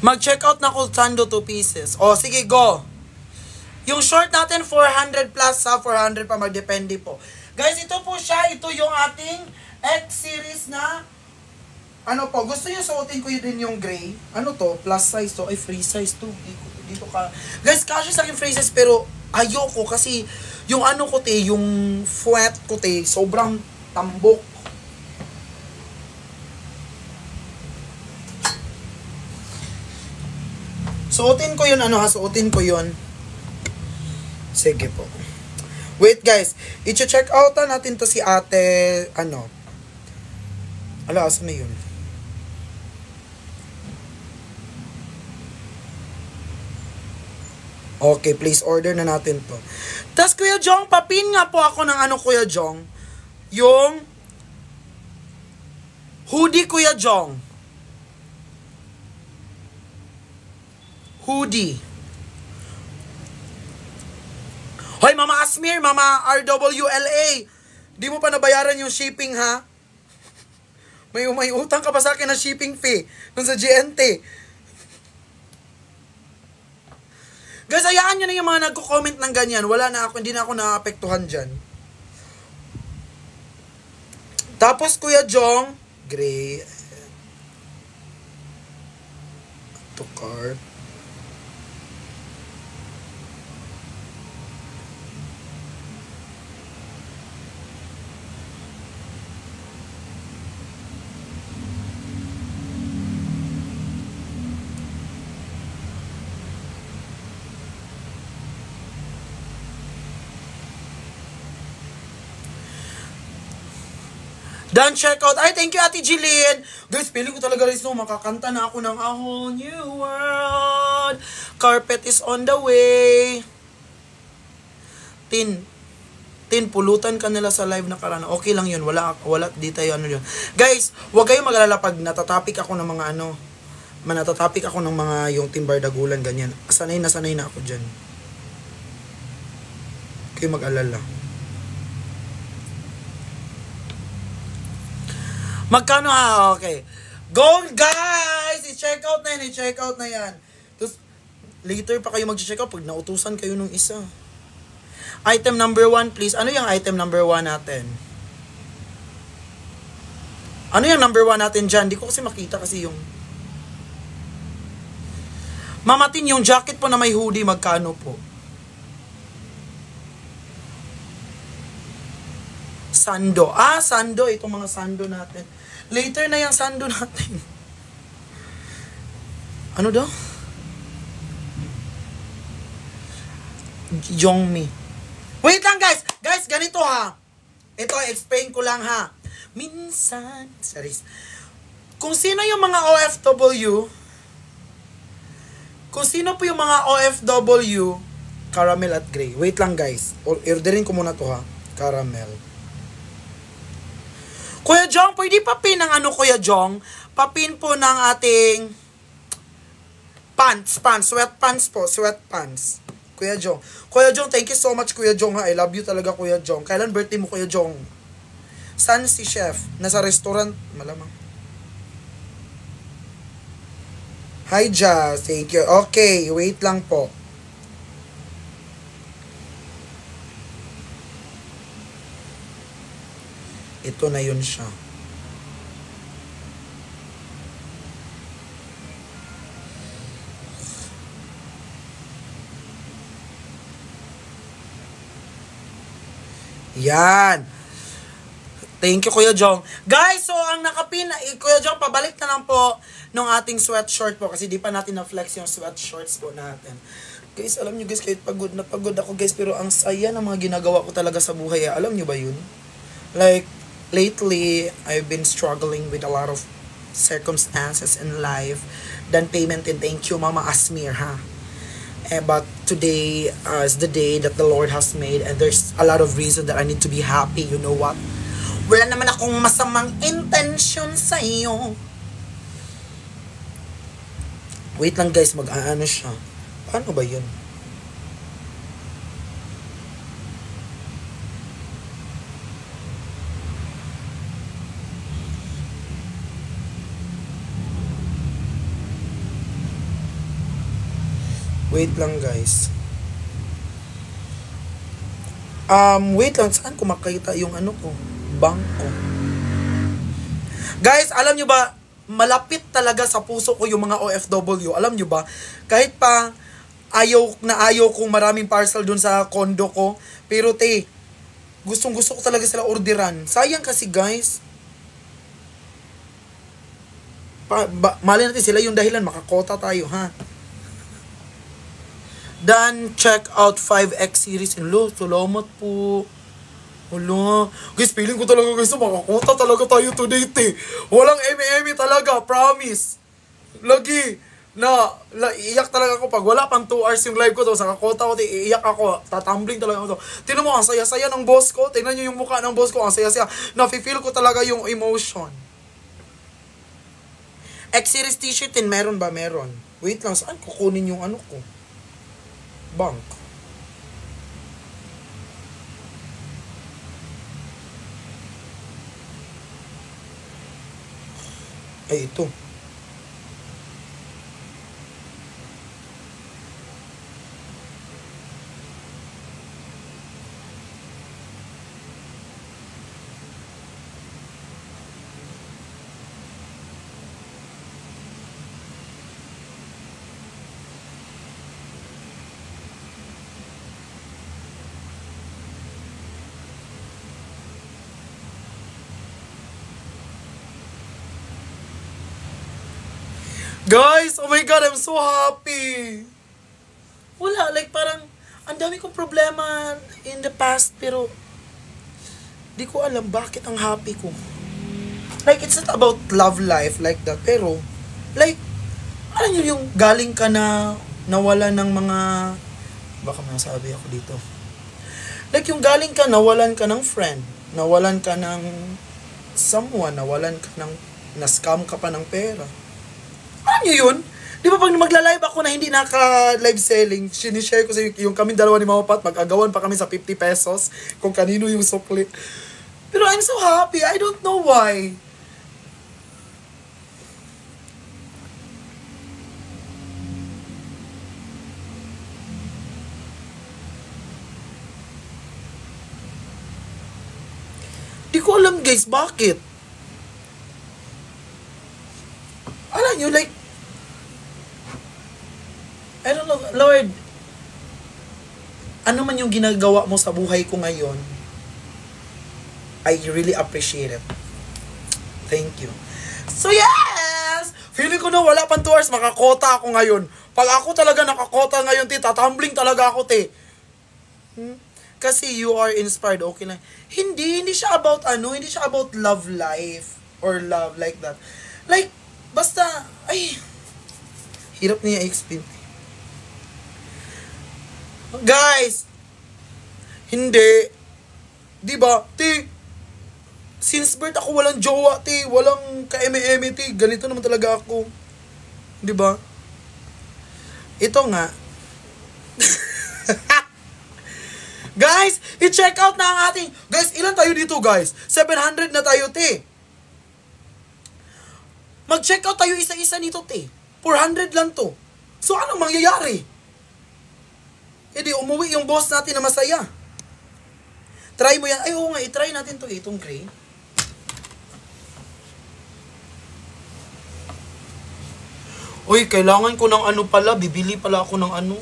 Mag-check out na ko Sando 2 pieces. O, sige, go. Yung short natin, 400 plus sa 400 pa, magdepende po. Guys, ito po siya. Ito yung ating X-series na, ano po, gusto nyo suotin ko yun din yung gray. Ano to? Plus size to. Ay, free size to. Dito ka. Guys, kasi sa akin free size, pero ayoko kasi yung ano ko te, yung fuet ko te, sobrang tambok. Suotin ko yun, suotin ko yun. Sige po. Wait guys, i-check out natin to si ate, ala, asa na yun? Okay, please order na natin to. Tas Kuya Jong, papin nga po ako ng Kuya Jong. Yung hoodie Kuya Jong. Hoodie. Hoy, Mama Asmir, Mama RWLA. Di mo pa nabayaran yung shipping, ha? May utang ka pa sa akin na shipping fee dun sa GNT. Guys, hayaan nyo na yung mga nagko-comment ng ganyan. Wala na ako, hindi na ako naapektuhan dyan. Tapos, Kuya Jong, gray. To cart. Done checkout. Ay, thank you, Ate Jillian. Guys, feeling ko talaga guys, makakanta na ako ng A Whole New World. Carpet is on the way. Tin, pulutan ka nila sa live na karana. Okay lang yun. Wala, di tayo yun. Guys, huwag kayong mag-alala pag natatapik ako ng mga natatapik ako ng mga yung timbar dagulan, ganyan. Sanay na ako dyan. Huwag kayong mag-alala. Magkano ha? Okay. Go guys! I-check out na yan. Tapos, later pa kayo mag-check out pag nautusan kayo nung isa. Item number 1, please. Ano yung item number 1 natin? Ano yung number 1 natin dyan? Di ko kasi makita kasi yung... Mamatin, yung jacket po na may hoodie, magkano po? Sando. Sando. Itong mga sando natin. Later na yung sando natin. Ano daw? Yongmi. Wait lang guys! Guys, ganito ha. Ito, explain ko lang ha. Minsan, series. Kung sino yung mga OFW, caramel at gray. Wait lang guys. Orderin ko muna to ha. Caramel. Kuya Jong, pwede papin ng Kuya Jong? Papin po ng ating pants, sweatpants po, sweatpants. Kuya Jong. Kuya Jong, thank you so much, Kuya Jong, ha. I love you talaga, Kuya Jong. Kailan birthday mo, Kuya Jong? Saan si chef? Nasa restaurant? Malamang. Hi, Jazz. Thank you. Okay, wait lang po. Ito na yun siya. Yan. Thank you, Kuya Jong. Guys, so ang Kuya Jong, pabalik na lang po nung ating sweatshirt po kasi di pa natin na-flex yung sweatshirts po natin. Guys, alam nyo guys, kahit pagod na pagod ako guys, pero ang saya ng mga ginagawa ko talaga sa buhay. Alam nyo ba yun? Like, lately, I've been struggling with a lot of circumstances in life. Then payment and thank you, Mama Asmir, ha? But today is the day that the Lord has made and there's a lot of reason that I need to be happy. You know what? Wala naman akong masamang intention sa iyo. Wait lang guys, mag-aano siya. Paano ba yun? Wait lang guys. Wait lang. Saan ko makita yung ano ko? Bangko. Guys, alam nyo ba, malapit talaga sa puso ko yung mga OFW. Alam nyo ba, kahit pa ayaw kong maraming parcel dun sa condo ko, pero gustong gusto ko talaga sila orderan. Sayang kasi guys. Mali natin sila yung dahilan, makakota tayo, ha? Then, check out 5X series in Lo. Salamat po. Wala. Guys, feeling ko talaga guys, makakota talaga tayo today, Walang eme-eme talaga, promise. Lagi, iiyak talaga ako pag wala pang 2 hours yung live ko to, sa kakota ko, iiyak ako, tatumbling talaga ako to. Tingnan mo, ang saya-saya ng boss ko, tingnan nyo yung mukha ng boss ko, ang saya-saya. Nafe-feel ko talaga yung emotion. X-series t-shirt din, meron ba? Meron. Wait lang, saan kukunin yung ano ko? Bank. Ay, ito. Guys, oh my God, I'm so happy. Wala, like parang, ang dami kong problema in the past, pero, di ko alam bakit ang happy ko. Like, it's not about love life like that, pero, like, alam nyo yung galing ka na nawala ng mga, baka masabi ako dito. Like, yung galing ka, nawalan ka ng friend, nawalan ka ng someone, nawalan ka ng, na-scam ka pa ng pera. Alam nyo yun? Di ba pag magla-live ako na hindi naka-live selling, sinishare ko sa yung kami dalawa ni Mama Pat, mag-agawan pa kami sa 50 pesos kung kanino yung sukli. Pero I'm so happy. I don't know why. Di ko alam guys, bakit? Alam nyo, like, I don't know, Lord, ano man yung ginagawa mo sa buhay ko ngayon, I really appreciate it. Thank you. So yes! Feeling ko na wala pang 2 hours, makakota ako ngayon. Pag ako talaga nakakota ngayon, tatumbling talaga ako, Kasi you are inspired, okay lang. Hindi siya about hindi siya about love life or love like that. Like, basta, hirap niya i-explain. Guys, hindi. Diba, since birth ako walang jowa, walang ka-eme-eme, ganito naman talaga ako. Diba? Ito nga. Guys, i-check out na ang ating, guys, ilan tayo dito guys? 700 na tayo, Mag-check out tayo isa-isa nito, 400 lang to. So, anong mangyayari? Di umuwi yung boss natin na masaya. Try mo yan. Ay, oo nga, i-try natin to, itong gray. Uy, kailangan ko ng ano pala, bibili pala ako ng ano.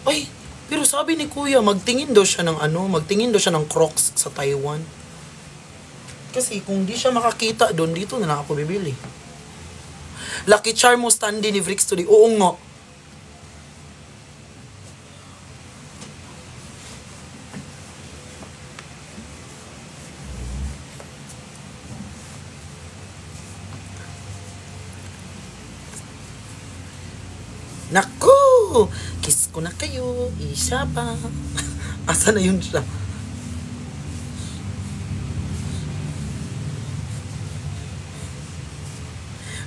Ay, Pero sabi ni Kuya, magtingin daw siya ng magtingin daw siya ng Crocs sa Taiwan. Kasi kung di siya makakita doon, dito na lang ako bibili. Lucky Charm mo standy ni Vrix today. Oo nga. Naku! Kiss ko na kayo. Isa pa. Asa na yun siya?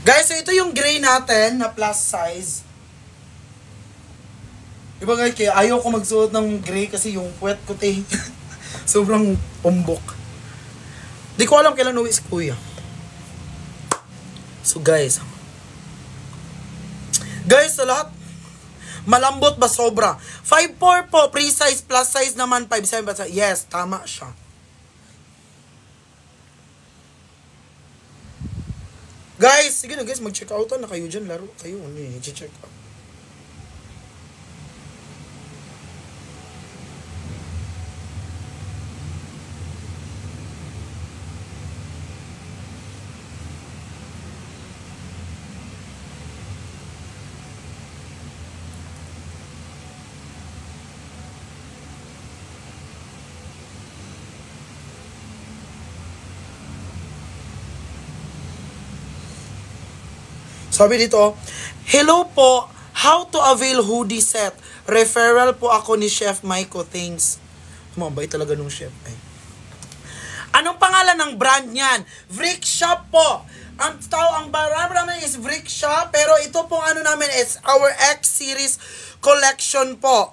Guys, so ito yung gray natin na plus size. Diba guys, kaya ayaw ko magsuot ng gray kasi yung puwet ko sobrang umbok. Di ko alam kailan uwi si Kuya. So guys, sa lahat, malambot ba sobra? 5'4 po, pre-size, plus size naman, 5'7. Yes, tama siya. Guys, sige na guys, mag-check out na kayo dyan. Laro kayo, i-check out. Sabi dito, hello po, how to avail hoodie set? Referral po ako ni Chef Maiko, thanks. Mabait talaga nung chef. Ay. Anong pangalan ng brand niyan? Vrick Shop po. Ang brand namin is Vrick Shop, pero ito pong namin is our X series collection po.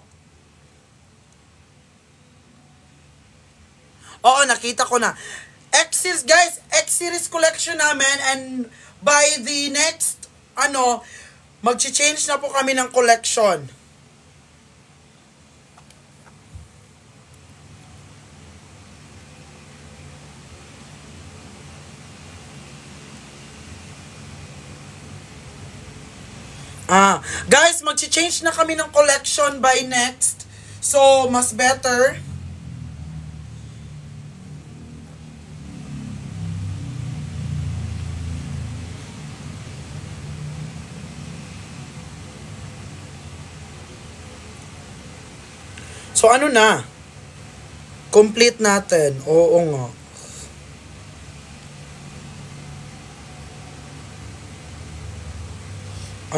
Oo, nakita ko na. X series guys, X series collection namin, and by the next mag-change na po kami ng collection. Guys, mag-change na kami ng collection by next. So, mas better. So, na? Complete natin. Oo nga.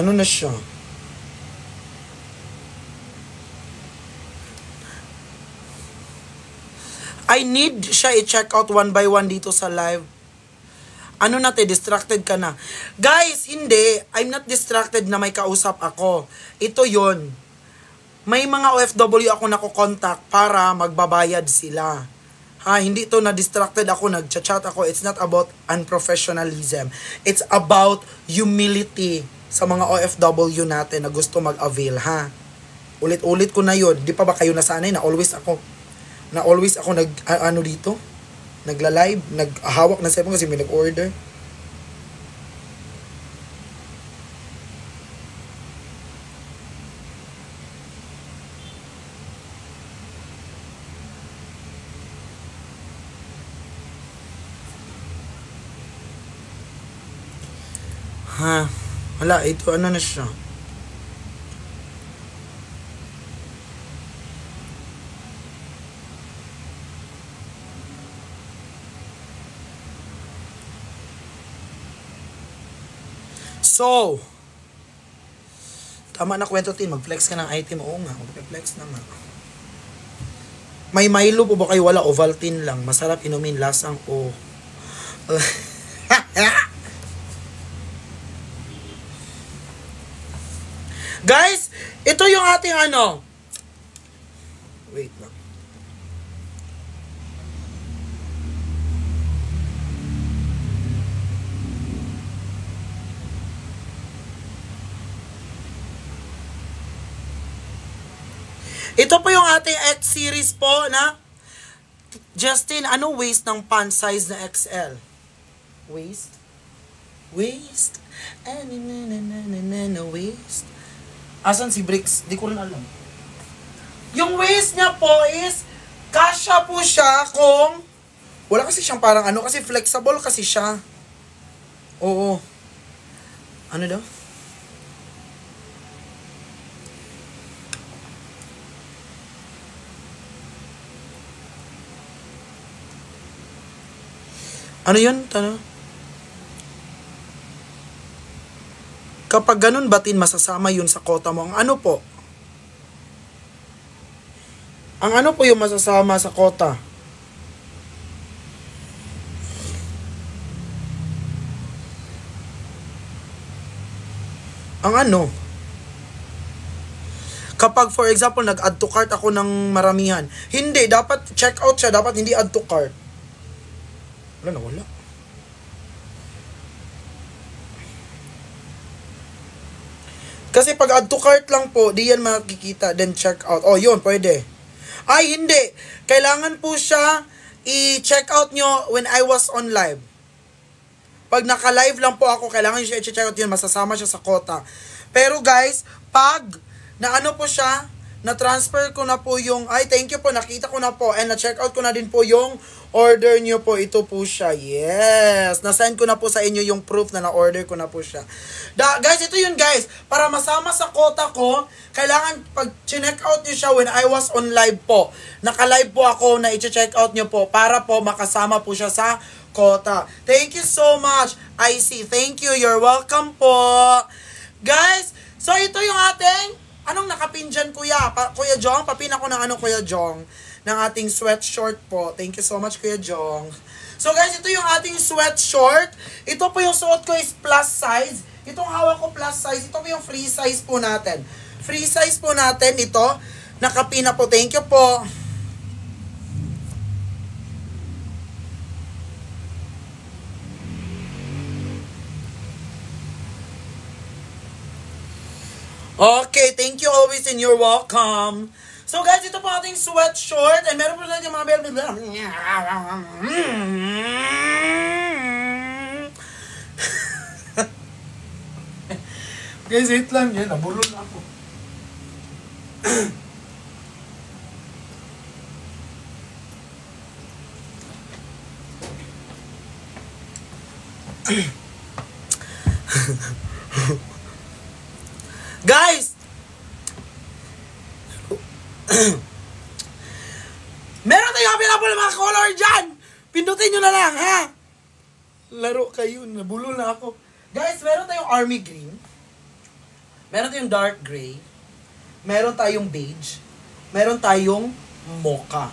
Ano na siya? I need siya i-check out one by one dito sa live. Distracted ka na. Guys, hindi. I'm not distracted na may kausap ako. Ito yon. May mga OFW ako nako-contact para magbabayad sila. Hindi to na distracted ako, nagchat-chat ako. It's not about unprofessionalism. It's about humility sa mga OFW natin na gusto mag-avail, Ulit-ulit ko na yun. Di pa ba kayo nasanay na always ako dito? Nagla-live, naghahawak na cellphone kasi may nag-order. Wala, ito na siya. So, tama na kwento tin, mag-flex ka ng item. Oo nga, mag-flex naman. May Milo po ba kayo? Wala, Ovaltine lang. Masarap inumin, lasang Guys, ito yung ating Wait lang. Ito po yung ating X series po na Justin, waist ng pant size na XL? Waist? Waist? Waist? Asan si Bricks? Di ko rin alam. Yung waist niya po is, kasya po siya kung, wala kasi siyang parang ano, kasi flexible kasi siya. Oo. Ano daw? Ano yun? Tanong? Kapag ganun batin, masasama yun sa kota mo. Ang ano po? Ang ano po yung masasama sa kota? Ang ano? Kapag for example, nag-add to cart ako ng maramihan. Hindi, dapat check out siya. Dapat hindi add to cart. Wala na, wala. Kasi pag add to cart lang po, di yan makikita. Then check out. Oh, yun, pwede. Ay, hindi. Kailangan po siya i-check out nyo when I was on live. Pag naka-live lang po ako, kailangan nyo siya i-check out yun. Masasama siya sa quota. Pero guys, pag na ano po siya, na-transfer ko na po yung, ay, thank you po, nakita ko na po. And na-check out ko na din po yung order nyo po. Ito po siya. Yes. Na-send ko na po sa inyo yung proof na na-order ko na po siya. Guys, ito yun guys. Para masama sa quota ko, kailangan pag check out nyo siya when I was on live po. Naka-live po ako na i-check out nyo po para po makasama po siya sa quota. Thank you so much. I see. Thank you. You're welcome po. Guys, so ito yung ating, anong nakapin dyan kuya? Kuya Jong, papin ako ng ano Kuya Jong? Ng ating sweatshirt po. Thank you so much Kuya Jong. So guys, ito yung ating sweatshirt. Ito po yung suot ko is plus size. Itong hawak ko plus size. Ito po yung free size po natin. Free size po natin ito. Nakapin na po. Thank you po. Okay, thank you always and you're welcome. So guys, ito po ating sweatshirt and meron po natin yung mga bell. Guys, wait lang yan. Nabulol na ako. Guys! Meron tayong available mga color dyan! Pindutin nyo na lang, ha? Laro kayo, nabulol na ako. Guys, meron tayong army green. Meron tayong dark gray. Meron tayong beige. Meron tayong mocha.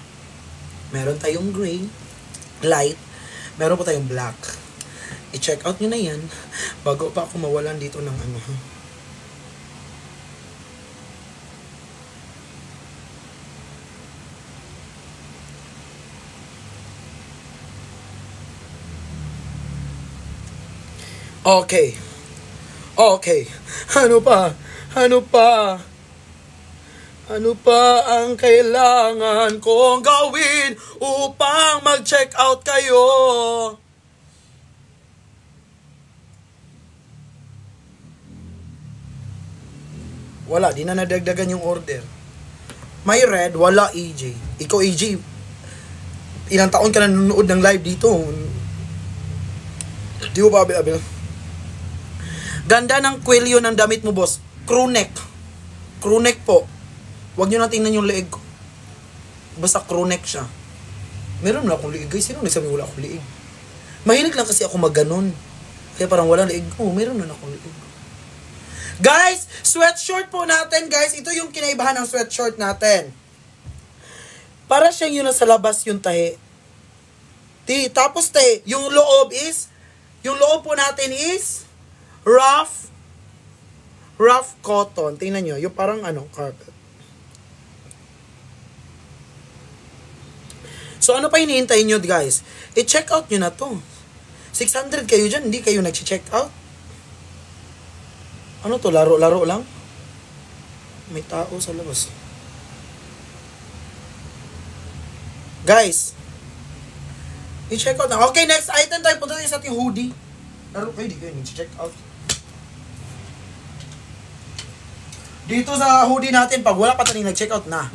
Meron tayong gray, light. Meron po tayong black. I-check out nyo na yan bago pa ako mawalan dito ng ano, ha? Okay. Okay. Ano pa? Ano pa? Ano pa ang kailangan kong gawin upang mag-check out kayo? Wala, di na nadagdagan yung order. May red, wala AJ. Ikaw AJ, ilang taon ka na nanonood ng live dito? Di mo ba abil? Ganda ng kwelyo ng damit mo, boss. Crew neck. Crew neck po. Huwag nyo na tingnan yung leeg ko. Basta crew neck siya. Meron na akong leeg, guys. Sino nagsabi wala akong leeg? Mahilig lang kasi ako magganon. Kaya parang wala leeg. Oh, meron na akong leeg. Guys, sweatshirt po natin, guys. Ito yung kinaibahan ng sweatshirt natin. Para siyang yun sa labas yung tahi. Tapos yung loob po natin is rough cotton. Tingnan nyo, yung parang carpet. So ano pa hinihintay nyo guys? I-check out nyo na to. 600 kayo dyan, hindi kayo nag-check out. Ano to, laro-laro lang? May tao sa labas. Guys, i-check out na. Okay, next item tayo. Punta tayo sa ating hoodie. Laro kayo, di kayo nag-check out. Dito sa hoodie natin, pag wala pa tayo nag-check out na.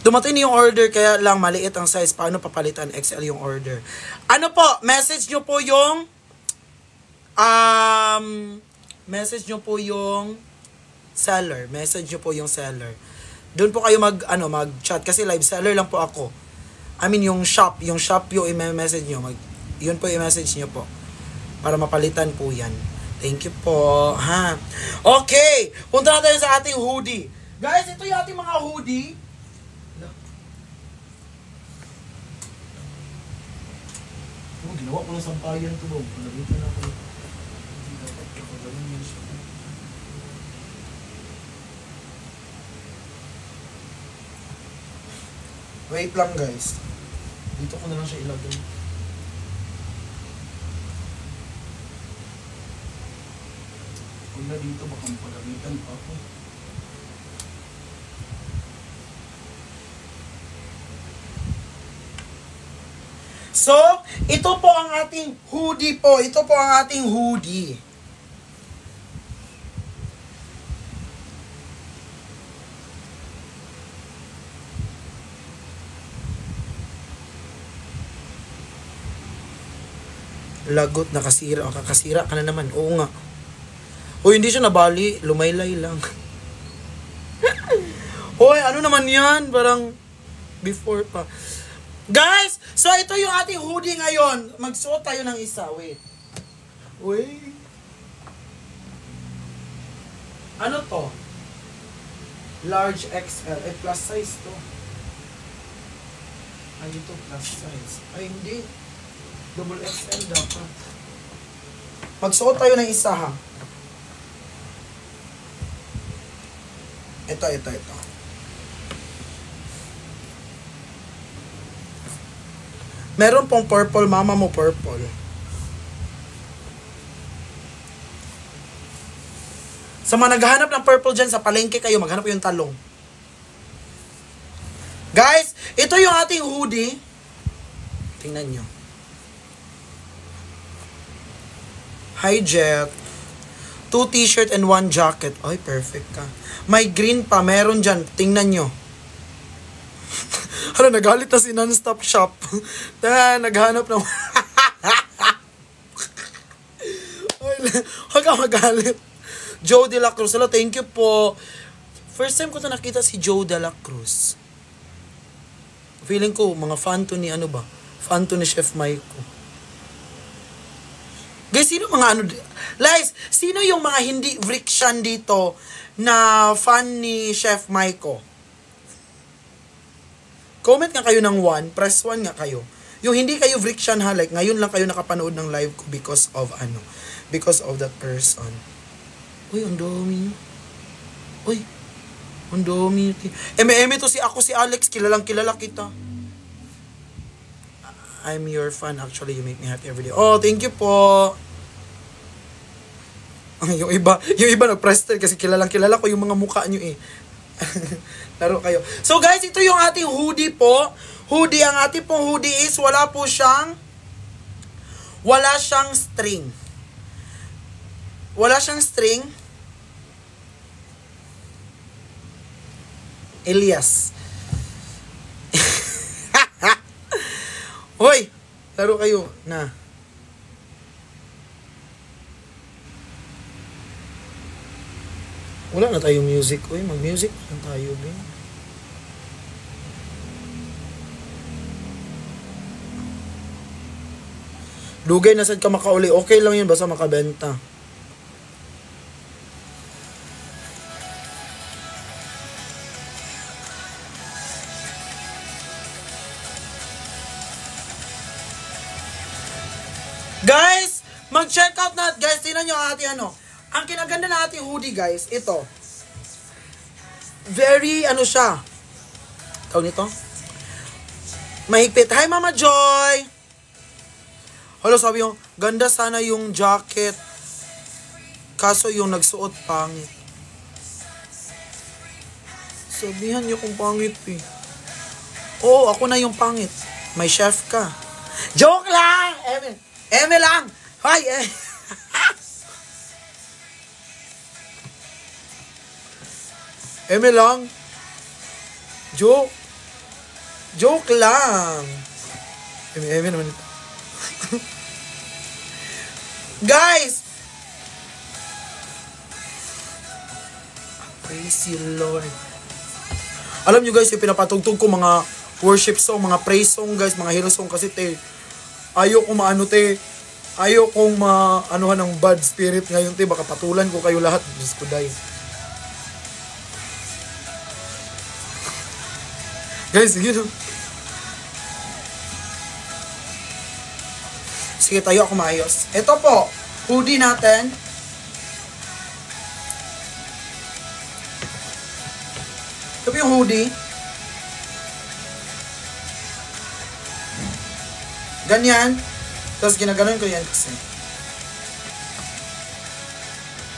Dumating yung order, kaya lang maliit ang size. Paano papalitan? XL yung order. Ano po, message nyo po yung seller. Message nyo po yung seller. Doon po kayo mag-chat kasi live seller lang po ako. I mean yung shop yung i-message nyo. Yun po i-message nyo po. Para mapalitan po yan. Thank you po. Ha? Okay, punta na tayo sa ating hoodie. Guys, ito yung ating mga hoodie. Ginawa ko ng sampayan to ba? Palabitan na ako. Hindi dapat kakagalan yun siya. Wait lang guys. Dito ko na lang siya ilagay. Kung na dito baka palabitan pa ako. So, ito po ang ating hoodie po. Ito po ang ating hoodie. Lagot, nakasira. O, kakasira ka na naman. Oo nga. O, hindi siya nabali. Lumaylay lang. Hoy, ano naman yan? Parang before pa. Guys, so ito yung ating hoodie ngayon. Magsuot tayo ng isa. Wait. Wait. Ano to? Large XL. Eh, plus size to. Ay, ito plus size. Ay, hindi. Double XL dapat. Magsuot tayo ng isa ha. Ito. Meron pong purple, mama mo purple. Sa mga naghahanap ng purple dyan, sa palengke kayo, maghanap yung talong. Guys, ito yung ating hoodie. Tingnan nyo. Hi, Jet. 2 t-shirt and 1 jacket. Ay, perfect ka. May green pa, meron dyan. Tingnan nyo. Ano, nagalit na si Non-Stop Shop. Naghanap ng... Huwag ka magalit. Joe De La Cruz. Hello, thank you po. First time ko na nakita si Joe De La Cruz. Feeling ko, mga fan to ni ano ba? Fan to ni Chef Maiko. Guys, sino sino yung mga hindi Vrikshan dito na fan ni Chef Maiko? Comment nga kayo ng 1, press 1 nga kayo. Yung hindi kayo Vrikshan ha, like ngayon lang kayo nakapanood ng live ko because of that person. Uy, ang dami. Uy, ang dami. Eme to si Alex, kilalang kilala kita. I'm your fan, actually, you make me happy every day. Oh, thank you po. yung iba nag-press kasi kilalang kilala ko yung mga mukha nyo eh. Laro kayo. So guys, ito yung ating hoodie po. Hoodie, ang ating pong hoodie is wala siyang string. Wala siyang string. Elias. Hoy, laro kayo na. Wala na tayong music. Uy, mag-music na tayo, Ben. Dugay na sad ka makauli. Okay lang yun, basta makabenta. Guys, mag-check out na. Guys, tingnan nyo ang ating Ang kinaganda na ating hoodie, guys, ito. Very, siya. Tawag nito? Mahigpit. Hi, Mama Joy! Hello, sabi yung, ganda sana yung jacket. Kaso yung nagsuot, pangit. Sabihan niyo kung pangit, eh. Oo, ako na yung pangit. May chef ka. Joke lang! Eme lang! Hi, Eme lang. Joke. Joke lang. Eme naman ito. Guys! Praise you, Lord. Alam nyo guys, yung pinapatugtog ko mga worship song, mga praise song guys, mga hero song kasi te, ayaw kong maano te, ayaw kong maanuhan ng bad spirit ngayon te, baka patulan ko kayo lahat. Diyos ko day. Guys, sige no. Sige, tayo ako maayos. Ito po, hoodie natin. Ito po yung hoodie. Ganyan. Tapos ginaganon ko yan kasi.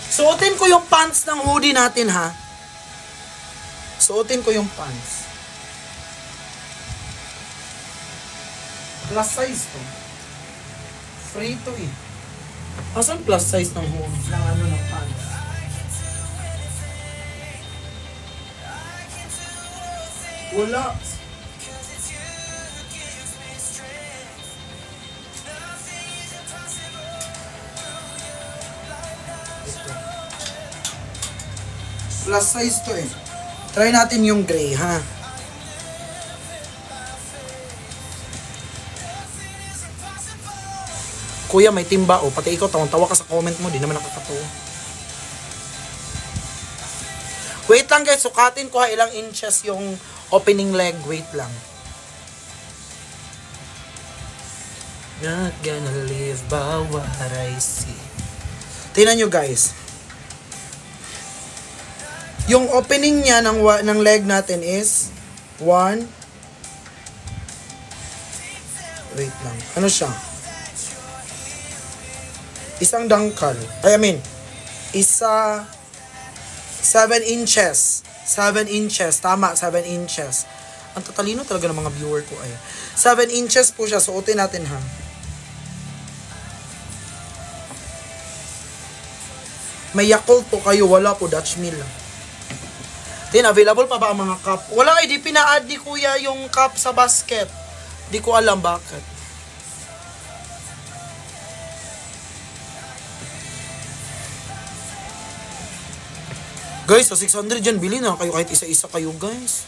Suotin ko yung pants ng hoodie natin ha. Suotin ko yung pants. Plus size to. Free to eh. Asan plus size ng hoodie? Ng ano ng pants? Wala. Ito. Plus size to eh. Try natin yung gray ha. Kuya, may timba o. Pati ikaw, tawang-tawa ka sa comment mo. Di naman nakakatawa. Wait lang guys, sukatin ko ha. Ilang inches yung opening leg. Wait lang. Not gonna live by what I see. Tingnan nyo guys. Yung opening niya ng leg natin is 1. Wait lang. Ano siya? Isang dangkal. Isa 7 inches. 7 inches. Tama, 7 inches. Ang tatalino talaga ng mga viewer ko ay. 7 inches po siya. Suotin natin ha. May Yakult po kayo. Wala po. Dutch Mill. Then, available pa ba ang mga cup? Wala eh. Di pina-add ni kuya yung cup sa basket. Di ko alam bakit. Guys, sa 600 dyan, bili na kayo kahit isa-isa kayo, guys.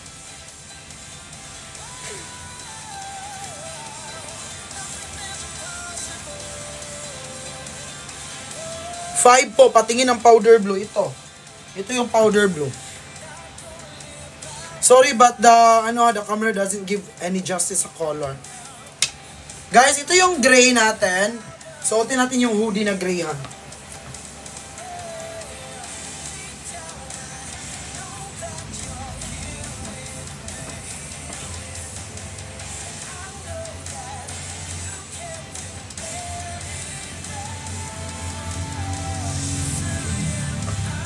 $5 po, patingin ng powder blue. Ito yung powder blue. Sorry, but the camera doesn't give any justice sa color. Guys, ito yung gray natin. Suotin natin yung hoodie na gray, ha.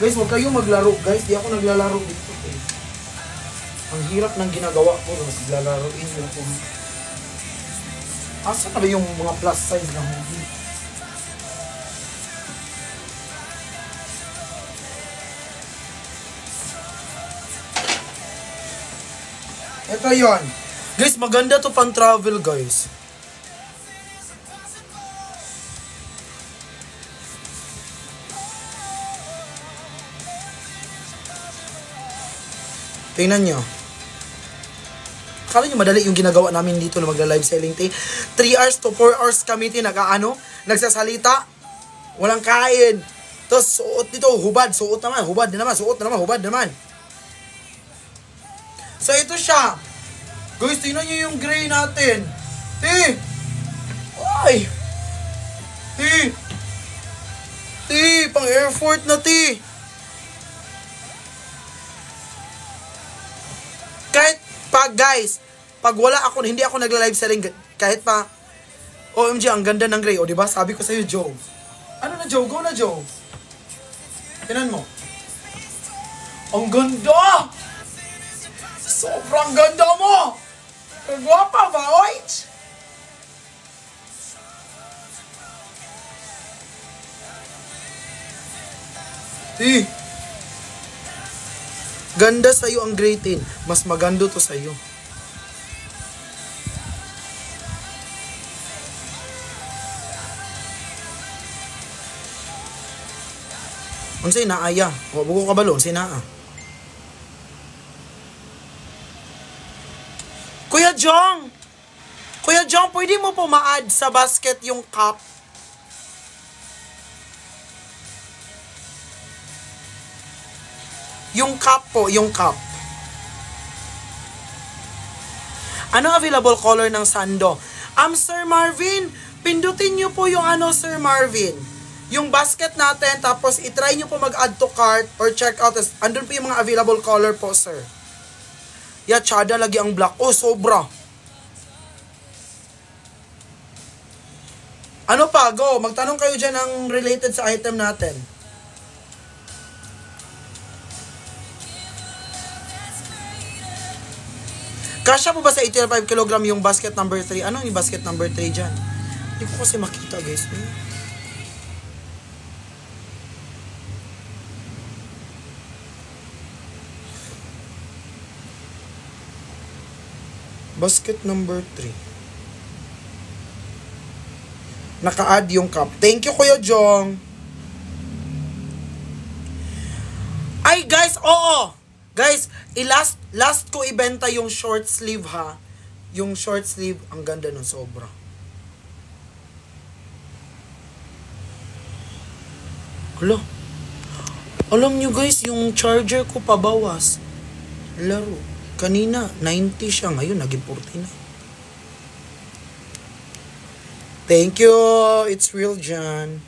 Guys, huwag kayong maglaro. Guys, di ako naglalaro dito eh. Ang hirap ng ginagawa ko. Mas naglalaroin nyo ako. Asa na ba yung mga plus size na hoodie? Ito yon. Guys, maganda to pang travel, guys. Tingnan nyo. Akala nyo madali yung ginagawa namin dito na magla-live selling. 3 hours to 4 hours kami nagsasalita. Walang kain. Tapos suot dito, hubad. Suot naman, hubad naman. Suot naman, hubad naman. So ito siya. Guys, tingnan nyo yung gray natin. Ay! Pang airport na Kahit pag guys, pag wala ako, hindi ako nagla-live selling, kahit pa, OMG, ang ganda ng gray. O diba, sabi ko sa'yo, Joe. Ano na, Joe? Go na, Joe. Tinan mo. Ang ganda! Sobrang ganda mo! Kagwapa ba, oich? Ganda sa'yo ang gray tin. Mas maganda to sa'yo. Unsay naaya? O bugo ka balo, unsay naa? Kuya Jong! Kuya Jong, pwede mo po ma-add sa basket yung cup? Yung cup po, yung cup. Ano available color ng sando? Sir Marvin, pindutin nyo po yung Sir Marvin. Yung basket natin, tapos itry nyo po mag-add to cart or check out. Andun po yung mga available color po, sir. Yeah, tsada lagi ang black. Oh, sobra. Ano pa? Go. Magtanong kayo dyan ang related sa item natin. Kasya po ba sa 85 kg yung basket number 3? Ano yung basket number 3 dyan? Hindi ko kasi makita, guys. Basket number 3. Naka-add yung cup. Thank you, Kuya Jong. Ay, guys, oo. Guys, last ko ibenta yung short sleeve, ha. Yung short sleeve, ang ganda nun, sobra. Hala. Alam nyo, guys, yung charger ko pabawas. Laro. Kanina, 90 siya. Ngayon, naging 40 na. Thank you. It's real, John.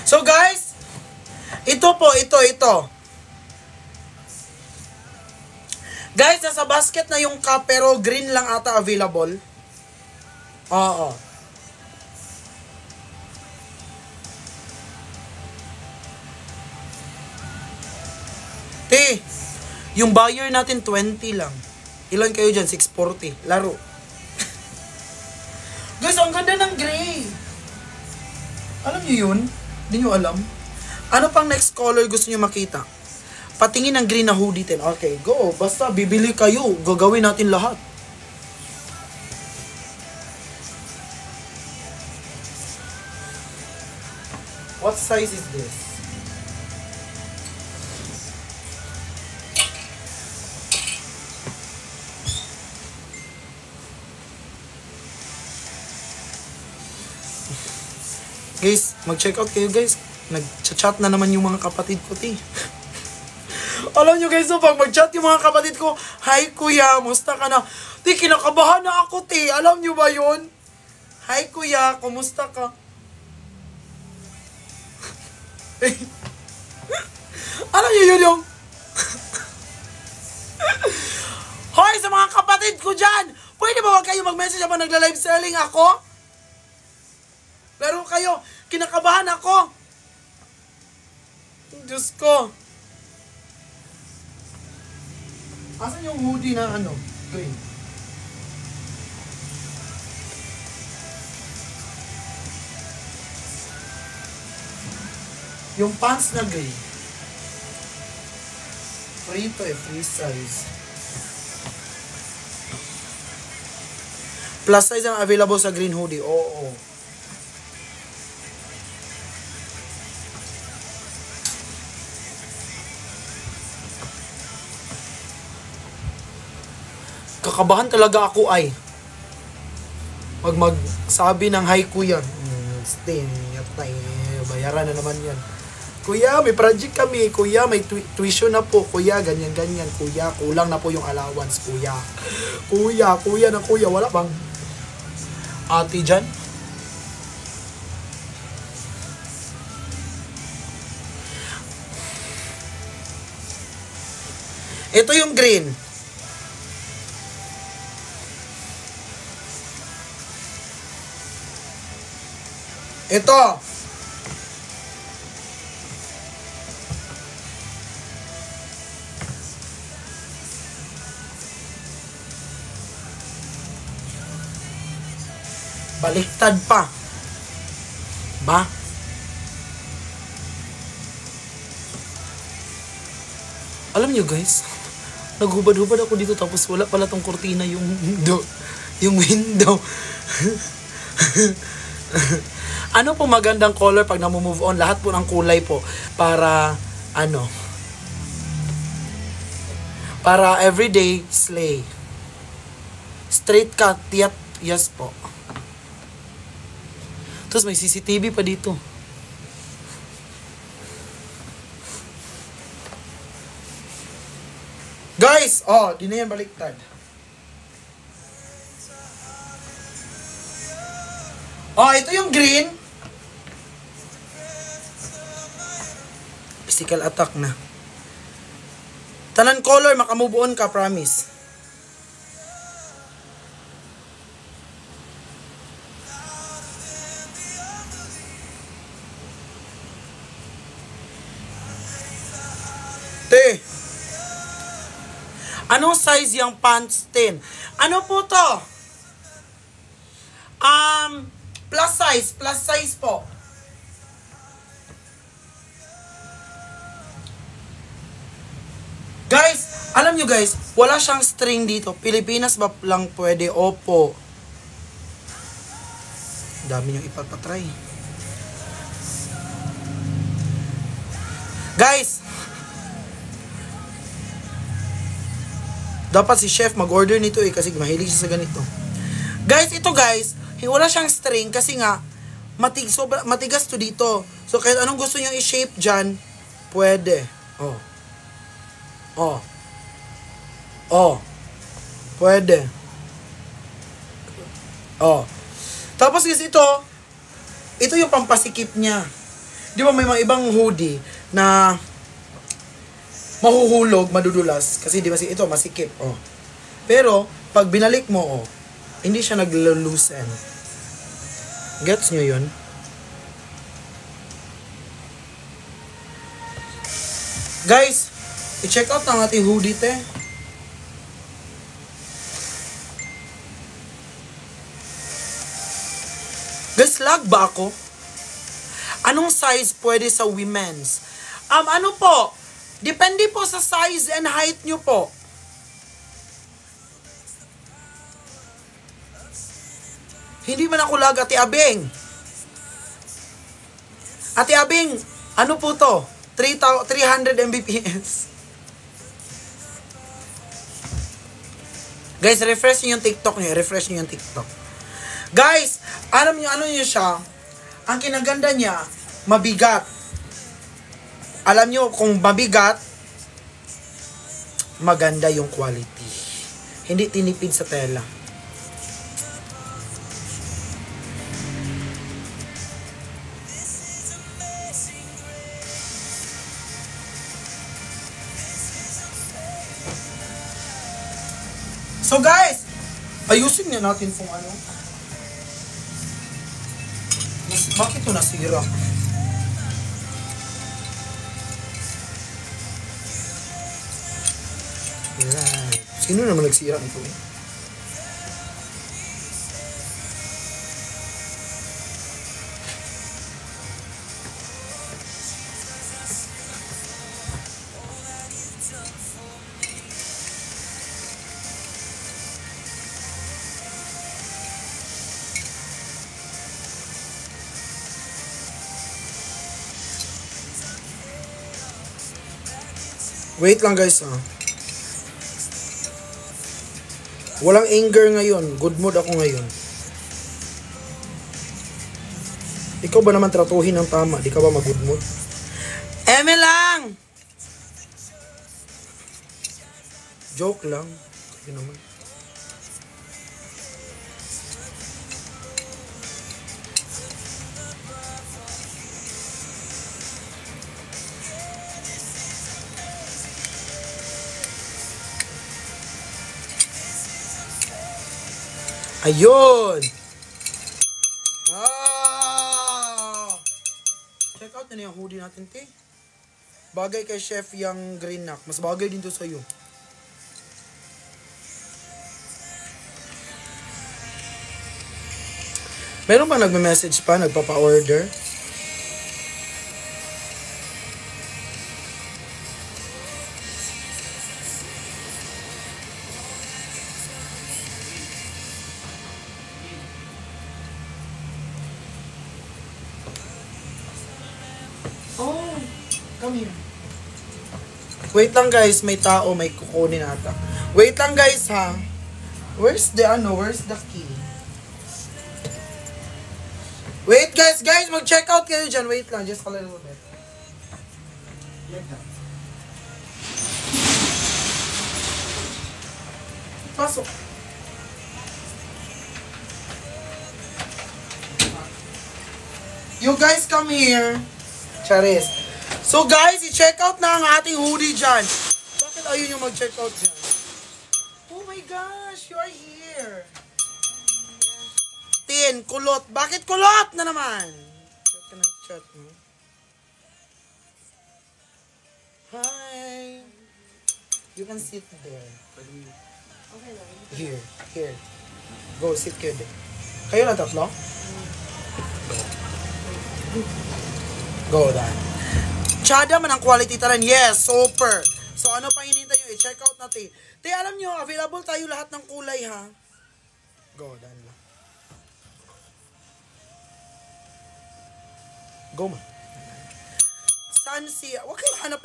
So guys, ito po, ito. Guys, nasa basket na yung cup pero green lang ata available. Oo. Yung buyer natin 20 lang. Ilan kayo dyan? 640. Laro. Guys, ang ganda ng gray. Alam nyo yun? Hindi nyo alam? Ano pang next color gusto nyo makita? Patingin ng green na hoodie din. Okay, go. Basta bibili kayo. Gagawin natin lahat. What size is this? Guys, mag-check out kayo, guys. Nag-chat na naman yung mga kapatid ko, ti. Alam nyo, guys, so pag mag-chat yung mga kapatid ko, "Hi, kuya, musta ka na?" Ti, kinakabahan na ako, ti. Alam nyo ba yun? "Hi, kuya, kumusta ka?" Alam nyo yun yung... Hoy, sa mga kapatid ko dyan, pwede ba wag kayo mag-message habang nagla-live selling ako? Laro kayo, kinakabahan ako. Diyos ko. Asan yung hoodie na green? Yung pants na gray. Free to free size. Plus size ang available sa green hoodie. Oo. Kakabahan talaga ako ay. Pag magsabi ng "Hi, kuya." Stay. Bayaran na naman yan. "Kuya, may project kami. Kuya, may tuition na po. Kuya, ganyan. Kuya, kulang na po yung allowance. Kuya. Kuya na kuya. Wala bang ate dyan? Ito yung green. Ito. Baliktad pa. Ba? Alam nyo guys, naghubad-hubad ako dito tapos wala pala tong kortina yung window. Yung window. Ano po magandang color pag na-move on? Lahat po ng kulay po para ano? Para everyday slay. Straight cut, tiyat, yes po. Tapos may CCTV pa dito. Guys, oh, di na yan baliktad. Oh, ito yung green. Physical attack na. Tanan color, makamove on ka, promise. Te. Anong size yung pants tin? Ano po to? Plus size po. Guys, alam nyo guys, wala siyang string dito. Pilipinas ba lang pwede? Opo. Dami nyo ipapatry. Guys, dapat si chef mag-order nito kasi mahilig siya sa ganito. Guys, ito guys, wala siyang string kasi nga matigas to dito. So kahit anong gusto niyo i-shape dyan, pwede. Oh. Oh. Oh. Pwede. Oh. Tapos guys, ito yung pampasikip niya. Di ba may mga ibang hoodie na mahuhulog, madudulas. Kasi di ba ito, masikip. Oh. Pero, pag binalik mo, oh, hindi siya nag-loosen. Gets nyo yun? Guys, i-check out ang ating hoodie, te. Guys, lag ba ako? Anong size pwede sa women's? Ano po? Depende po sa size and height nyo po. Hindi man ako lag, Ate Abing. Ate Abing, ano po to? 300 Mbps. Guys, refresh nyo yung TikTok nyo. Refresh nyo yung TikTok. Guys, alam nyo, ano nyo siya? Ang kinaganda niya, mabigat. Alam nyo, kung mabigat, maganda yung quality. Hindi tinipid sa tela. So guys, ayusin nga natin kung ano. Bakit ito nasira? Right. Sino naman nagsira nito eh? Wait lang guys ah. Walang anger ngayon. Good mood ako ngayon. Ikaw ba naman tratuhin ng tama? Di ka ba mag-good mood? Eme lang! Joke lang. Sabi naman. Ayun! Check out na yung hoodie natin, te. Bagay kay Chef yung green neck. Mas bagay din to sa'yo. Meron ba nagme-message pa? Nagpapa-order? Come here. Wait lang guys, may tao, may kukunin ata. Wait lang guys ha. Where's the key? Wait guys, mag-check out kayo dyan. Wait lang, just a little bit. Pasok. You guys come here. Charis. So guys, i-check out na ang ating hoodie dyan. Bakit ayun yung mag-check out dyan? Oh my gosh, you are here. Tin, kulot. Bakit kulot na naman? Chat ka ng chat mo. Hi. You can sit there. Here. Go, sit kayo there. Kayo lang tatlo? Go, Dan. Chada man ang quality taran. Yes, super. So, ano pa hinihintay nyo? I-check out natin. Te, alam nyo, available tayo lahat ng kulay, ha? Go, Dan lang. Go, ma. Saan siya? Huwag kayo hanap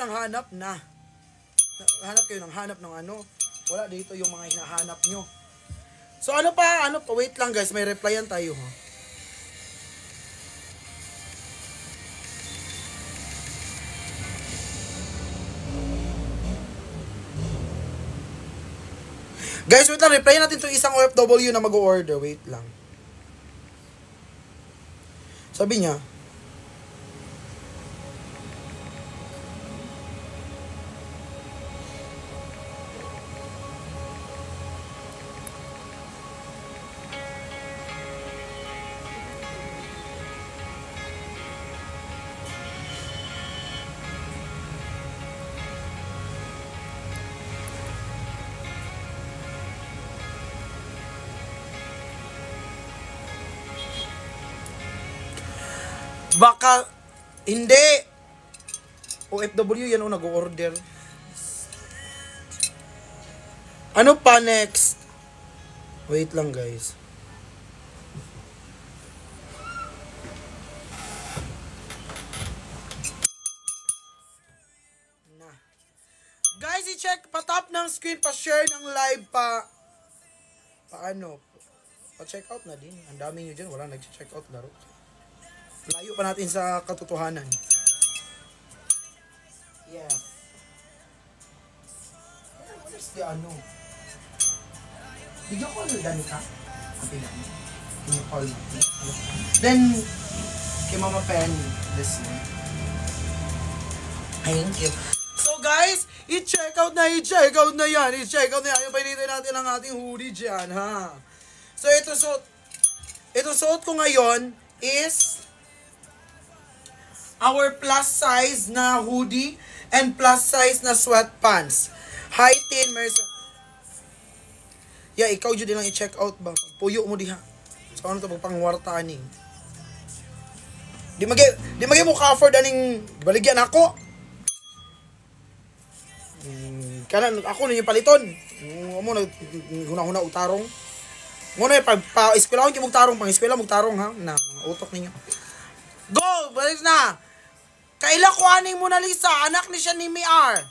na. Hanap kayo ng hanap ng ano. Wala dito yung mga hinahanap nyo. So, ano pa? Wait lang, guys. May replyan tayo, ha? Guys, wait lang. Replyan natin itong isang OFW na mag-order. Wait lang. Sabi niya, baka, hindi. OFW yan o nag-order. Ano pa next? Wait lang guys. Guys, i-check, pa-top ng screen, pa-share ng live, pa-check out na din. Ang dami nyo dyan, wala nag-check out laro. Layo pa natin sa katotohanan. Yeah. What is the ano? Did you call Dan ka? Kapila mo. Can you call me? Then, kay Mama Penny, this one. Thank you. So guys, i-check out na yan. I-check out na yan. Yung painitay natin ang ating hoodie dyan, ha? So, ito suot ko ngayon is our plus size na hoodie and plus size na sweatpants. Hi, Tin, Mersa. Yeah, ikaw dyan lang i-check out ba? Puyo mo diha. So, ano ito pangwartaan eh. Di magi mo ka-afford aning baligyan ako. Kanan, ako na yung paliton. Mo na, huna-huna utarong. Muna pa-eskwela ko yung magtarong. Pang-eskwela magtarong ha. Na, mga utok ninyo. Go! Balik na! Kaila ko aning Mona Lisa, anak ni siya ni Miar.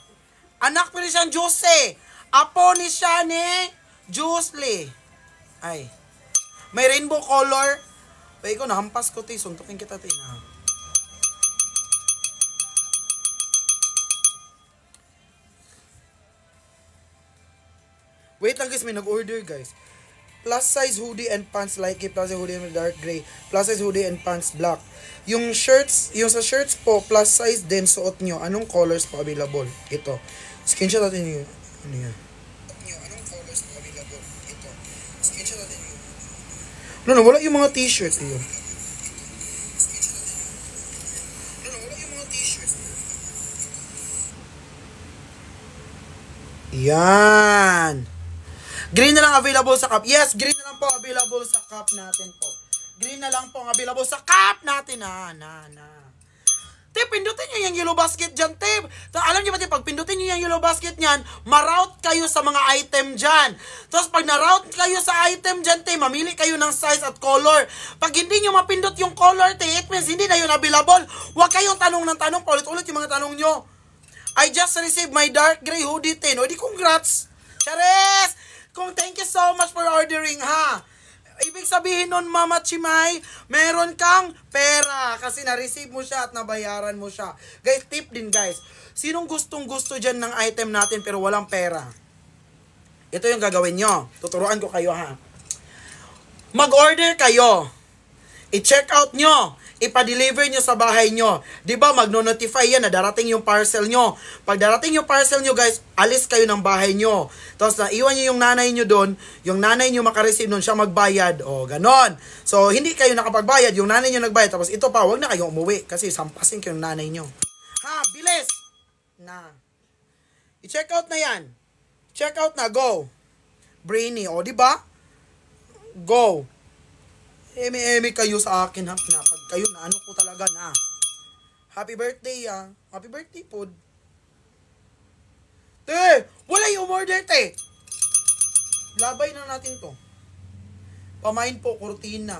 Anak ni siya ni Jose. Apo ni siya ni Jusli. Ay. May rainbow color. Ay ko, nahampas ko, suntukin kita, na. Wait lang guys, may nag-order guys. Plus size hoodie and pants light gray, plus size hoodie and dark gray, plus size hoodie and pants black. Yung sa shirts po, plus size din suot nyo. Anong colors po available? Ito. Screenshot natin yun. Ano yan? Anong colors po available? Ito. Screenshot natin yun. No, wala yung mga t-shirt. Yun. Wala yung mga t-shirt. Yan. Green na lang available sa cup. Yes, green na lang po available sa cup natin po. Green na lang po ang available sa cup natin. Te, pindutin nyo yung yellow basket dyan, te. Alam nyo ba, te, pag pindutin nyo yung yellow basket nyan, ma-route kayo sa mga item dyan. Tapos pag na-route kayo sa item dyan, te, mamili kayo ng size at color. Pag hindi nyo mapindot yung color, te, it means hindi na yun available. Huwag kayong tanong ng tanong, paulit-ulit yung mga tanong nyo. I just received my dark gray hoodie, te. No, di congrats. Chares! Thank you so much for ordering, ha. Ibig sabihin nun, Mama Chimay, meron kang pera kasi na-receive mo siya at nabayaran mo siya. Guys, tip din guys. Sinong gustong-gusto dyan ng item natin pero walang pera? Ito yung gagawin nyo. Tuturuan ko kayo, ha. Mag-order kayo. I-check out nyo. Ipa-deliver nyo sa bahay nyo. Diba, magno-notify yan na darating yung parcel nyo. Pag darating yung parcel nyo, guys, alis kayo ng bahay nyo. Tapos naiwan nyo yung nanay nyo doon, yung nanay nyo makareceive doon, siya magbayad. O, ganon. So, hindi kayo nakapagbayad, yung nanay nyo nagbayad. Tapos ito pa, wag na kayong umuwi kasi sampasin kayo ng nanay nyo. Ha, bilis! Na. I-check out na yan. Check out na, go. Brainy, o, diba? Go. Emi kayo sa akin, ha? Pag kayo na, ano ko talaga na. Happy birthday, ha? Happy birthday, pod. Te! Wala yung umorder, te! Labay na natin to. Pamain po, kurtina.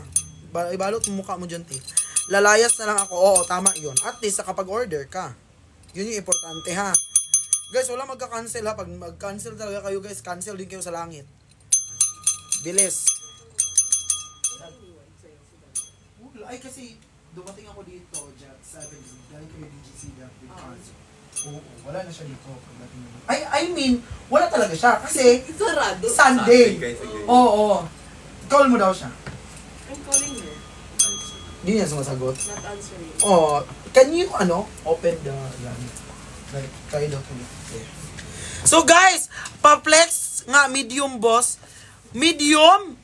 Ibalot mo mukha mo dyan, te. Lalayas na lang ako. Oo, tama yun. At least, kapag order ka. Yun yung importante, ha? Guys, wala magka-cancel, ha? Pag mag-cancel talaga kayo, guys, cancel din kayo sa langit. Bilis. Ay, kasi dumating ako dito, Jet 7, galing kayo DGC that with concert. Oo, wala na siya dito. I mean, wala talaga siya. Kasi, sarado. Sunday. Oo. Call mo daw siya. I'm calling her. Hindi niya sumasagot. Not answering. Oh, can you, open the, like, try daw to there. So, guys, pa-flex nga, medium, boss. Medium,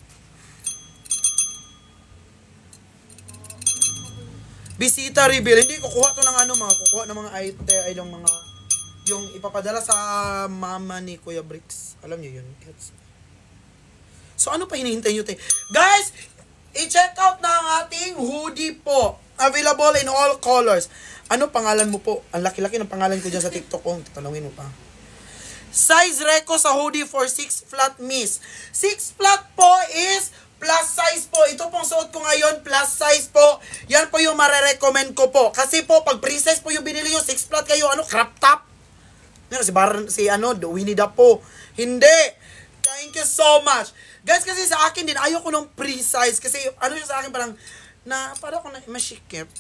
bisita reveal. Hindi, kukuha to ng kukuha ng mga item, ay yung ipapadala sa mama ni Kuya Bricks. Alam niyo yun. So, ano pa hinihintay nyo, te? Guys, i-check out na ang ating hoodie po. Available in all colors. Ano pangalan mo po? Ang laki-laki ng pangalan ko dyan sa TikTok. Tanungin mo pa. Size Reco sa hoodie for 6 flat miss. 6 flat po is plus size po. Ito pong suot ko ngayon, plus size po. Yan po yung marerecommend ko po. Kasi po, pag pre-size po yung binili nyo, 6 flat kayo, crop top. Winnie the Pooh. Hindi. Thank you so much. Guys, kasi sa akin din, ayoko nung pre-size. Kasi siya sa akin parang ako na masikip.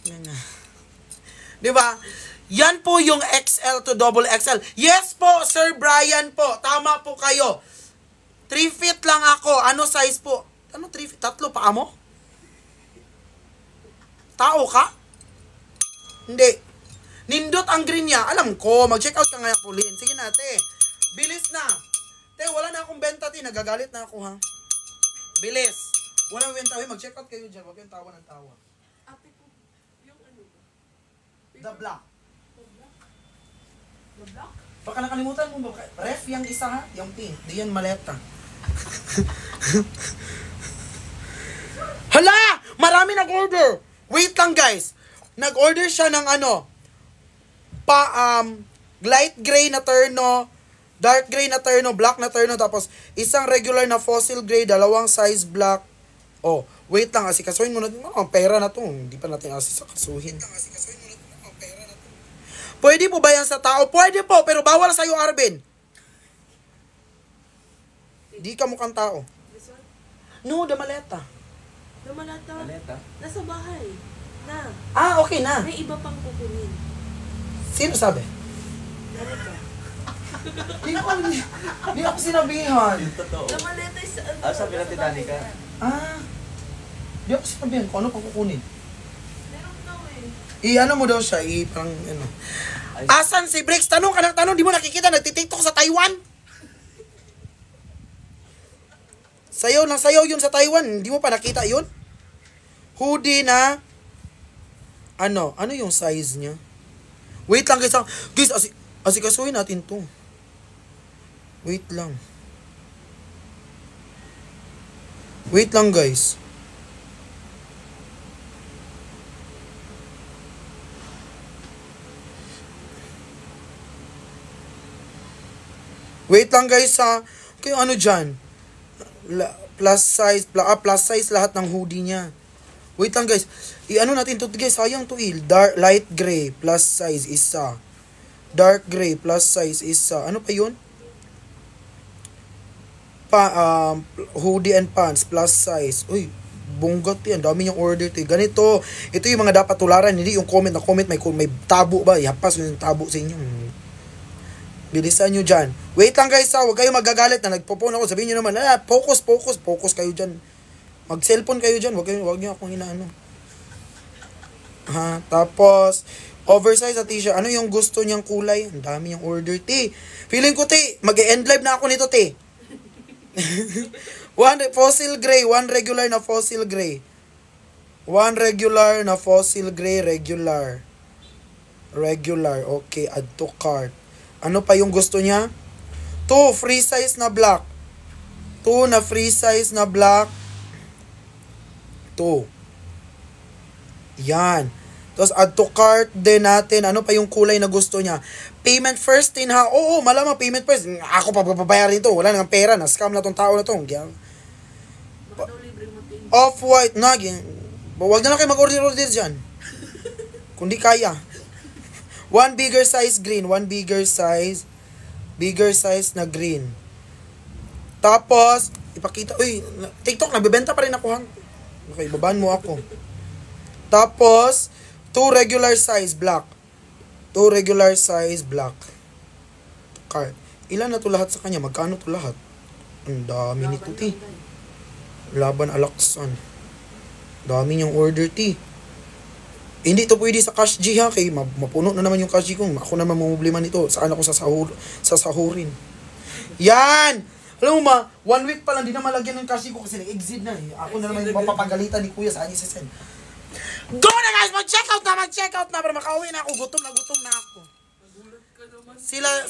Diba? Yan po yung XL to double XL. Yes po, Sir Brian po. Tama po kayo. 3 feet lang ako. Ano size po? 3 feet? 3 paa mo? Tao ka? Hindi. Nindot ang green niya. Alam ko. Mag-check out ka nga, Pauline. Sige na, te. Bilis na. Te, wala na akong benta, te. Nagagalit na ako, ha? Bilis. Walang benta. Mag-check out kayo dyan. Huwag kayong tawa ng tawa. Ate ko, yung ba? The Black. The Black? Baka nakalimutan mo. Ref yung isa, ha? Yung pink. Di yan maleta. Hala! Marami nag-order! Wait lang, guys. Nag-order siya ng light gray na terno, dark gray na terno, black na terno, tapos isang regular na fossil gray, 2 size black. Oh, wait lang, asikasuhin mo natin. Pera na to. Hindi pa natin asikasuhin. Pwede po ba yan sa tao? Pwede po, pero bawal sa'yo, Arvin. Di ka mukhang tao. This one? No, the maleta. The maleta? Nasa bahay. Na. Okay na. May iba pang kukunin. Sino sabi? Maleta. Di ako sinabihan. Totoo. The maleta is... Sabi natin, Danica. Di ako sinabihan kung ano pang kukunin. Meron daw eh. Mo daw siya, Asan si Bricks? Tanong ka ng tanong, di mo nakikita, nagtitiktok sa Taiwan? Sayaw na sayaw yun sa Taiwan, hindi mo pa nakita yun? Hoodie na, ano yung size niya? Wait lang guys, asikasuhin natin to. Wait lang. Wait lang guys. Wait lang guys ha. Kaya ano dyan? Plus size lahat ng hoodie niya. Wait lang guys. I-ano natin to guys. Sayang to dark, light gray plus size isa. Dark gray plus size isa. Ano pa yun? Hoodie and pants plus size. Uy, bunggat yan. Dami niyang order to. Ganito. Ito yung mga dapat tularan. Hindi yung comment na comment. May tabo ba? Ihapas yung tabo sa inyo. Bilisan nyo dyan. Wait lang guys ha. Huwag kayo magagalit na nagpo-phone ako. Sabihin nyo naman, focus kayo dyan. Mag-cellphone kayo dyan. Huwag nyo akong inaano. Ha? Tapos, oversize na t-shirt. Ano yung gusto niyang kulay? Ang dami niyang order, te. Feeling ko, te, mag-end live na ako nito, te. One fossil gray, one regular na fossil gray. One regular na fossil gray, regular. Regular, okay, add to cart. Ano pa yung gusto niya? 2 free size na black. 2 na free size na black. 2. Yan. Tapos add to cart din natin. Ano pa yung kulay na gusto niya? Payment first din ha. Oo, malamang payment first. Ako pa papabayarin ito. Wala nang pera. Na-scam na tong tao na to. Off-white. Huwag na lang kayo mag-order dyan. Kung di kaya. One bigger size green. One bigger size na green. Tapos, ipakita. Uy, TikTok, nagbibenta pa rin ako. Okay, babaan mo ako. Tapos, 2 regular size black. 2 regular size black. Card. Ilan na to lahat sa kanya? Magkano to lahat? Ang dami nito, ti. Laban Alaksan. Dami niyang order, ti. Hindi to pwede sa cash G ha. Kay mapuno na naman yung cash G kung ako naman mamumblima nito. Saan ako sasahurin. Yan! Alam mo ma, 1 week pa lang di na malagyan ng cash G ko kasi nag-exit na eh. Ako na naman yung mapapagalitan ni kuya sa kanya sisend. Go na guys! Mag-check out na para makauwi na ako. Gutom na ako.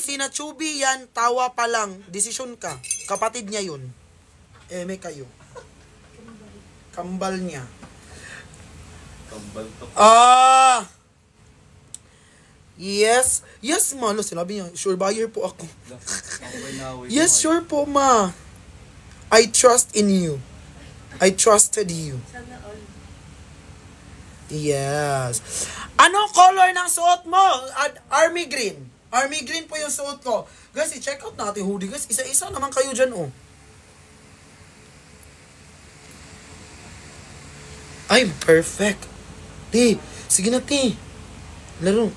Sina Chubby yan, tawa pa lang. Desisyon ka. Kapatid niya yun. May kayo. Kambal niya. Yes. Yes, ma. Sinabi niya, sure buyer po ako. Yes, sure po, ma. I trust in you. I trusted you. Yes. Anong color ng suot mo? Army green. Army green po yung suot ko. Guys, i-check out natin hoodie. Guys, isa-isa naman kayo dyan, oh. Ay, perfect. Ti, sige na, ti. Laro.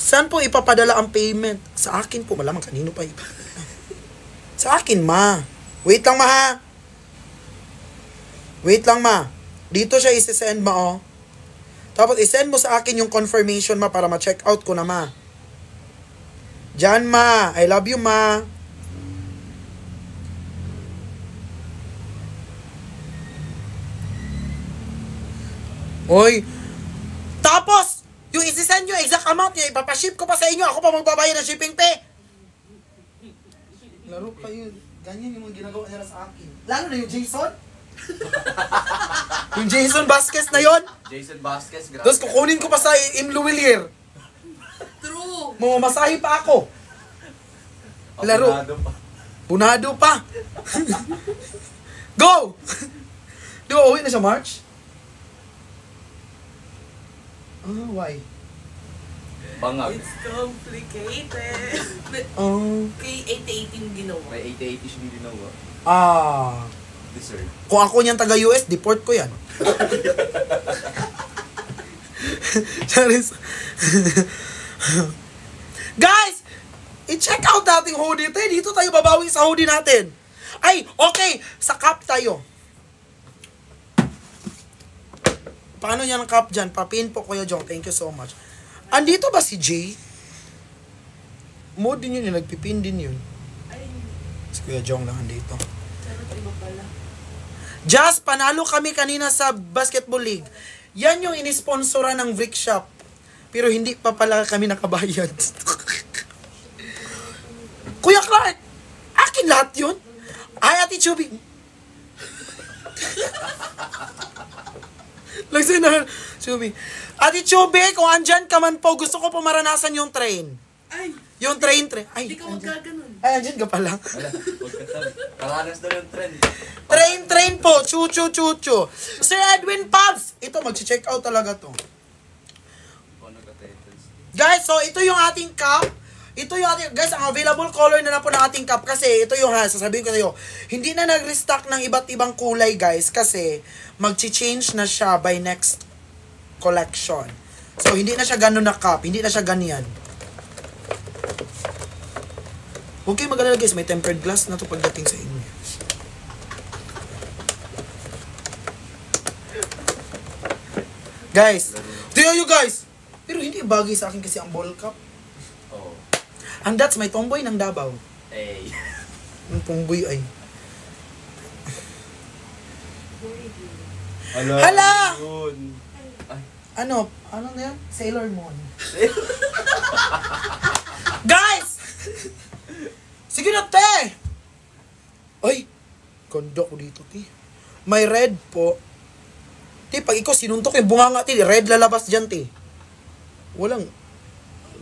Saan po ipapadala ang payment? Sa akin po, malamang kanino pa ipapadala. Sa akin, ma. Wait lang, ma, ha? Wait lang, ma. Dito siya isi-send, ma, oh. Tapos, isend mo sa akin yung confirmation, ma, para ma-check out ko na, ma. Diyan, ma. I love you, ma. Oy. Tapos, yung isi-send nyo, exact amount niya, ipapaship ko pa sa inyo. Ako pa magbabayad ng shipping fee. Laro kayo. Ganyan yung mga ginagawa nila sa akin. Lalo na yung Jason. Yung Jason Vasquez na yon. Jason Vasquez, grabe. Tapos kukunin ko pa sa Imluwilier. True. Mamasahe pa ako. Laro. Bunado pa. Go! Di ba uwi na siya March? Why? Bangag. It's complicated. Kay 818 ginawa. May 88 siya hindi ginawa. Deserve. Kung ako niyan taga-US, deport ko yan. Guys! I-check out nating hoodie. Dito tayo babawi sa hoodie natin. Ay, okay. Sa cup tayo. Paano yan ang cup dyan? Papin po, Kuya Jong. Thank you so much. Andito ba si Jay? Mo din yun. Nagpipin din yun. Ay, Si Kuya Jong lang andito. pero iba pala. Just, panalo kami kanina sa basketball league. Yan yung inisponsoran ng Brick Shop. Pero hindi pa pala kami nakabayad. Kuya Clark, akin lahat yun. Ay, Ate Chubby. Lagsin na, Chubby. Ate Chubby, kung andyan ka man po, gusto ko po maranasan yung train. Ay, Yung train. Ay, Hindi ka magkaganon. ay, andyan ka pala. Wala, huwag ka sabi. Karanas na yung trend. Train po. Chu. Sir Edwin Pabs. Ito, mag-check out talaga to. Kung ano ka-titles. Guys, so ito yung ating cup. Ito yung ating, guys, ang available color na lang po ng ating cup kasi ito yung sasabihin ko sa iyo, hindi na nag-restock ng iba't ibang kulay, guys, kasi mag-change na siya by next collection. So, hindi na siya ganun na cup, hindi na siya ganyan. Okay, mag-alala, guys, may tempered glass na to pagdating sa inyo. Guys, tingnan nyo, guys! Pero hindi bagay sa akin kasi ang ball cup. Oo. Ang that's may tomboy ng Davao. Hey. Ang tomboy ay. Hala! Yun. Ay. Ano na yan? Sailor Moon. Guys! Sige na, te! Ay! Ganda ko dito, te. May red po. Te, pag ikaw sinuntok yung bunganga, te, red lalabas dyan, te. Walang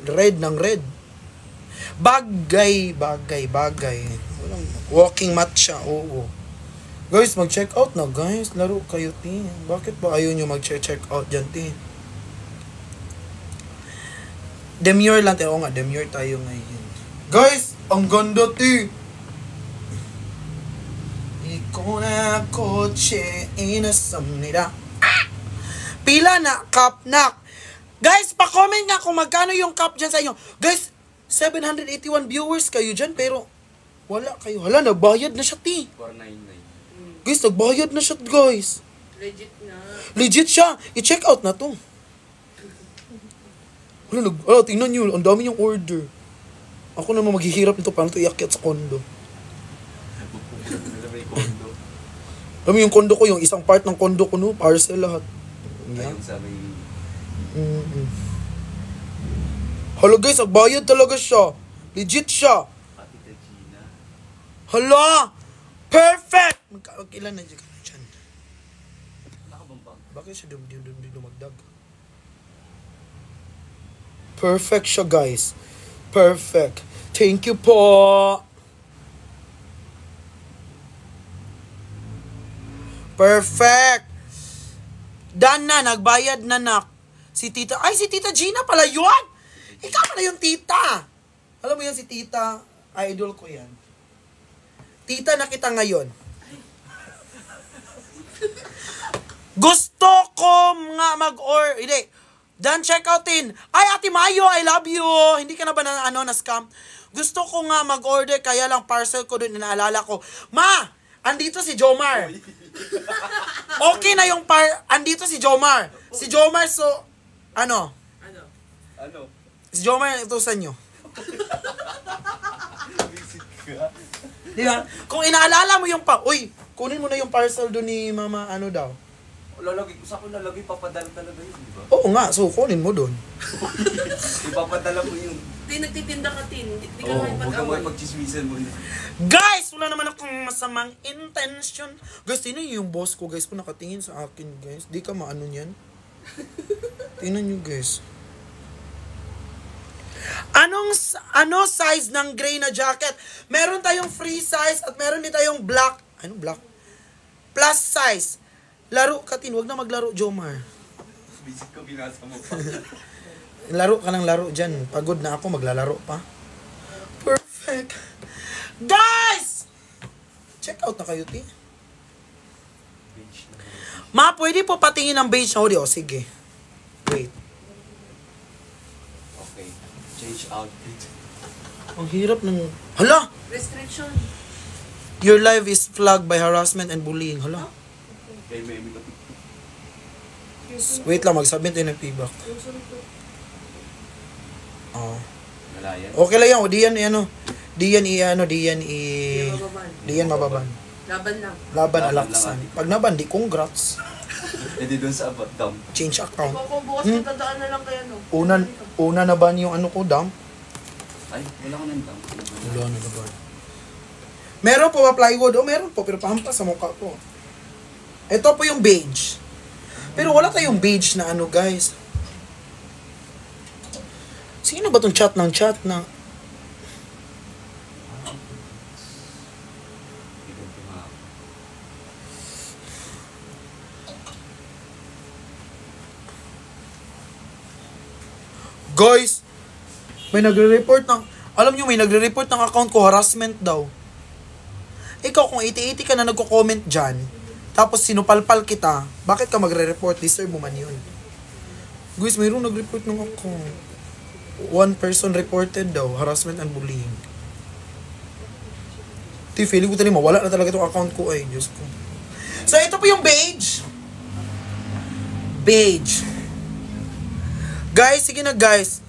red ng red. Bagay. Walang walking matcha, oo. Guys, mag-check out na, guys. Laro kayo, te. Bakit ba ayaw nyo mag-check out dyan, te? Demure lang, te. Oo nga, demure tayo ngayon. Guys, ang ganda, te. Iko na kotse, inasam nila. Ah! Pila na, cup na. Guys, pa-comment nga kung magkano yung cup dyan sa inyo. Guys, 781 viewers kayo dyan, pero wala kayo. Hala, nagbayad na siya, te. 499. Guys, nagbayad na siya, guys. Legit na. Legit siya. I-check out na to. Wala, tingnan nyo. Ang dami yung order. Ako naman maghihirap nito paano ito iakyat sa kondo. Wala may condo. Alam mo yung kondo ko, yung isang part ng kondo ko, no? Parcel lahat. Ayun sa may... Hala guys, nagbayad talaga siya. Legit siya. Ate Gina. Hala! Perfect! Magkailan na dyan? Nakabambang. Bakit siya dumagdag? Perfect siya, guys. Perfect. Thank you po. Perfect. Done na, nagbayad na, nak. Si Tita Gina pala yun! Ikaw pala yung tita. Alam mo yan si Tita, idol ko yan. Tita na kita ngayon. Gusto ko nga hindi. Dan check outin. Ay, Ate Mayo, I love you. Hindi ka na ba na scam? Gusto ko nga mag-order, kaya lang parcel ko doon, inaalala ko. Ma, andito si Jomar. Okay na yung andito si Jomar. Si Jomar, so, ano? Si Jomar, itusan nyo. Visit ka. Di ba? Kung inaalala mo yung uy, kunin mo na yung parcel doon ni Mama, ano daw. Lalagay ko sa akin, lalagay, papadala talaga yun, di ba? Oo nga, so kunin mo doon. Ipapadala mo yun. Tin, nagtitinda ka, Tin. Di ka Oo, nga huwag ka mo ipag-away. pagchismisan mo na. Guys, wala naman akong masamang intention. Guys, tingnan nyo yung boss ko, guys, kung nakatingin sa akin, guys. Di ka maano niyan. Tingnan nyo, guys. Ano size ng gray na jacket? Meron tayong free size at meron din tayong black. Anong black? Plus size. Laro ka, Tin. Huwag na maglaro, Jomar. Visit ko, binasa mo pa. Laro ka ng laro dyan. Pagod na ako, maglalaro pa. Perfect. Guys! Check out na kayo, Tin. Beach na. Ma, pwede po patingin ng beige na hoodie. O, sige. Wait. Okay. Change outfit. Ang hirap ng... Hala! Restriction. Your life is flagged by harassment and bullying. Hala. Kay Memi ka. Wait lang, mag-submit tayo ng feedback. Oh. Malayan. Okay lang yan. O, di yan mababan. Laban lang. Laban, Laban alaksan. lang. Pag naban, di congrats. E di dun sa about dump. Change account. Kung bukas kitadaan na lang kaya, no? Una na ba yung ano ko, dump? Ay, wala ko ng dump. Wala na ba? Meron po ba plywood? O, meron po, pero pahampas sa mukha ko. Ito po yung beige. Pero wala tayong beige na ano, guys. Sino ba tong chat ng chat na... Guys, may nagre-report ng, alam nyo, may nagre-report ng account ko, harassment daw. Ikaw, kung 80-80 ka na nagko-comment dyan, tapos sinupalpal kita, bakit ka magre-report? Deserve mo man yun. Guys, mayroong nag-report ng account. One person reported daw, harassment and bullying. Feeling ko tali, mawala na talaga itong account ko ay, Diyos ko. So, ito po yung beige. Beige. Guys, sige na guys.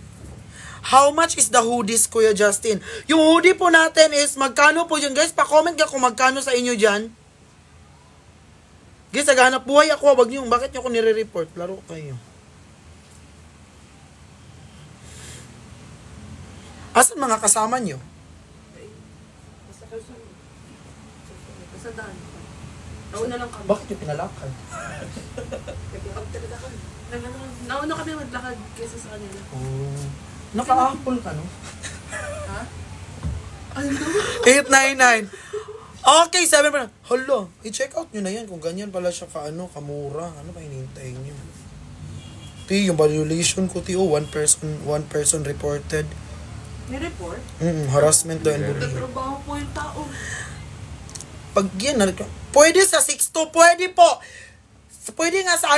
How much is the hoodies, Kuya Justin? Yung hoodie po natin is, magkano po dyan? Guys, pa-comment ka kung magkano sa inyo dyan. Guys, naghahanap buhay ako. Wag niyo, bakit niyo ako nire-report? Laro kayo. Asan mga kasama niyo? Sa daan. Nauna lang kami. Bakit niyo pinalakad? Naglakad talaga kami. Nauna kami maglakad kaysa sa kanila. Oh. Naka-apple ka, no? Ha? Ay, no. 899. Okay, 7 pa. Hala, i-check out nyo na yan kung ganyan pala siya kamura. Ano ba hinihintay nyo? Ti, yung violation ko, one person reported. May report? Harassment daw and bullying. Nagtatrabaho po yung tao. Pag yan, pwede sa 6'2", pwede po. Pwede nga sa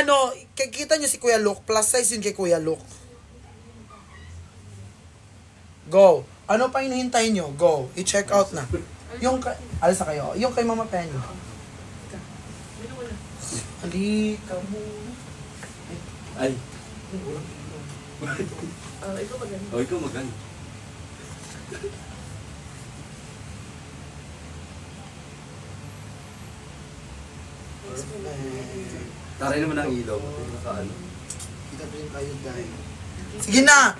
kita nyo si Kuya Luke, plus size yun kay Kuya Luke. Go. Ano pa hinihintay nyo? Go. I-check out na. Yung alis na kayo. Yung kay Mama Penny. Halika mo. Ay. Ikaw maganda. Oh, ikaw maganda. Taray naman ang ilaw. Nakaano. Kita pa rin kayo dahil. Sige na!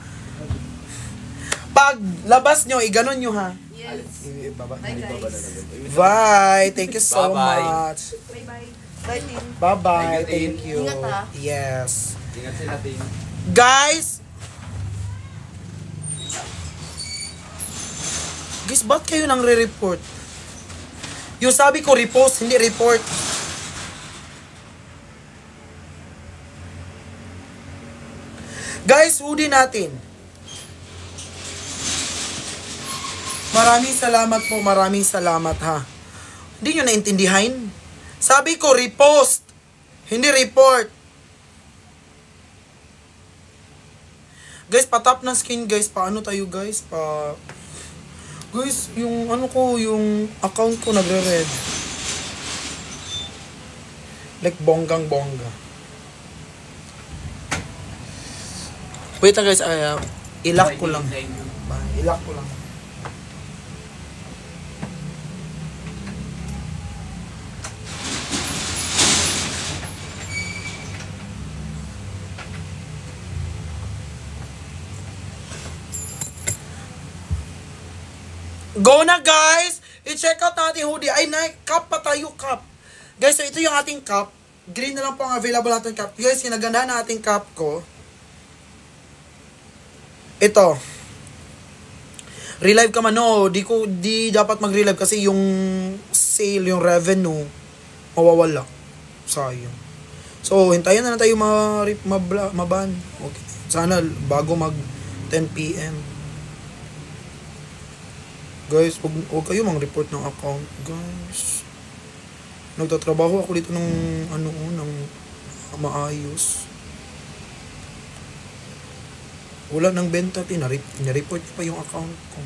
Pag labas nyo, iganon nyo ha. Yes. Baba. Bye guys. Bye! Thank you so Bye-bye. much. Bye-bye. Bye, Tin. Bye-bye. Thank you, Thank you. Ingat, ha. Yes. Ingat sila natin. Guys! Guys, ba't kayo nang re-report? Yung sabi ko, repost, hindi report. Guys, hoodie natin. Maraming salamat ha. Hindi nyo naintindihan? Sabi ko, repost, hindi report. Guys, patap ng skin guys. Paano tayo guys? Guys, yung yung account ko nagre-red. Like bonggang bongga. Wait guys, ilak ko lang. Ilak ko lang. Go na guys! I-check out natin hoodie. Ay, cup pa tayo, cup. Guys, so ito yung ating cup. Green na lang po ang available natin cup. Guys, kinaganda na ating cup ko. Ito. Relive ka man, no. Di dapat mag-relive kasi yung sale, yung revenue, mawawala. Sayang. So, hintayin na tayo maban. Okay. Sana bago mag 10 PM. Guys, huwag kayo mang-report ng account, guys. Nagtatrabaho ako dito ng ng maayos. Wala nang benta, na-report pa yung account ko.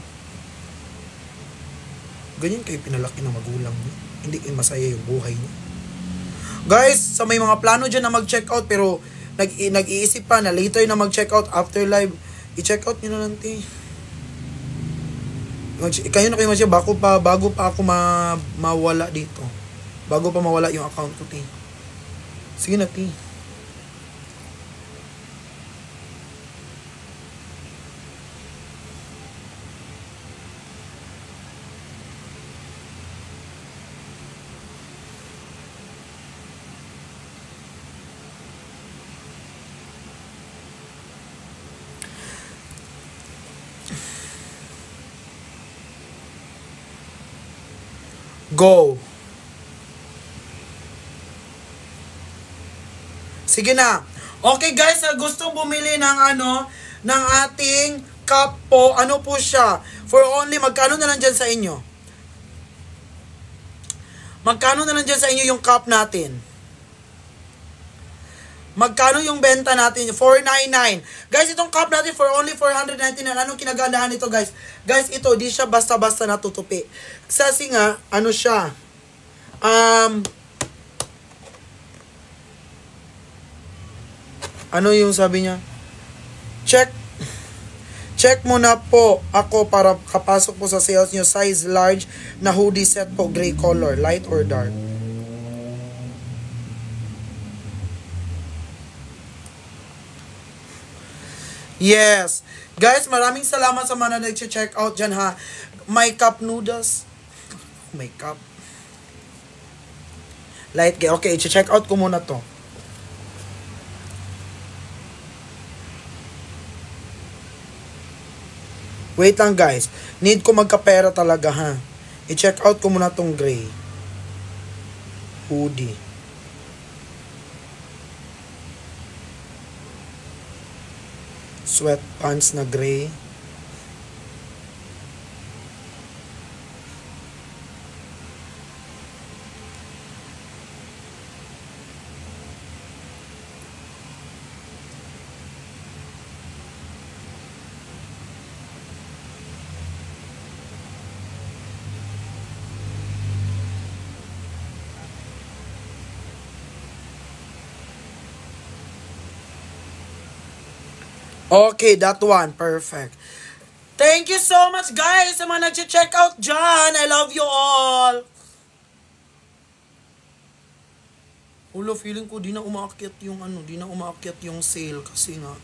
Ganyan kayo pinalaki ng magulang niyo. Hindi kayo masaya yung buhay niyo. Guys, sa may mga plano dyan na mag-check out pero nag-iisip pa na later na mag-check out after live, i-check out nyo na lang, ti. Kayo na kayo masya, bago pa ako mawala dito. Bago pa mawala yung account ko, ti. Sige na, ti. Go. Sige na. Okay guys, gustong bumili ng ng ating cup po. Ano po siya? For only, magkano na lang dyan sa inyo? Magkano na lang dyan sa inyo yung cup natin? Magkano yung benta natin? 499. Guys, itong cup natin for only 499. Anong kinagandahan nito, guys? Guys, ito, di siya basta-basta natutupi. Kasi nga, ano siya? Ano yung sabi niya? Check muna po ako para kapasok po sa sales nyo. Size large na hoodie set po. Gray color. Light or dark? Yes. Guys, maraming salamat sa mga nag-check out dyan ha. My cup noodles. My cup. Light gray. Okay, i-check out ko muna to. Wait lang guys. Need ko magkapera talaga ha. I-check out ko muna tong gray. Hoodie. Sweatpants na gray. Okay, that one. Perfect. Thank you so much, guys, sa mga nag-check out dyan. I love you all. Ulo, feeling ko di na umaakyat yung di na umaakyat yung sale kasi nga.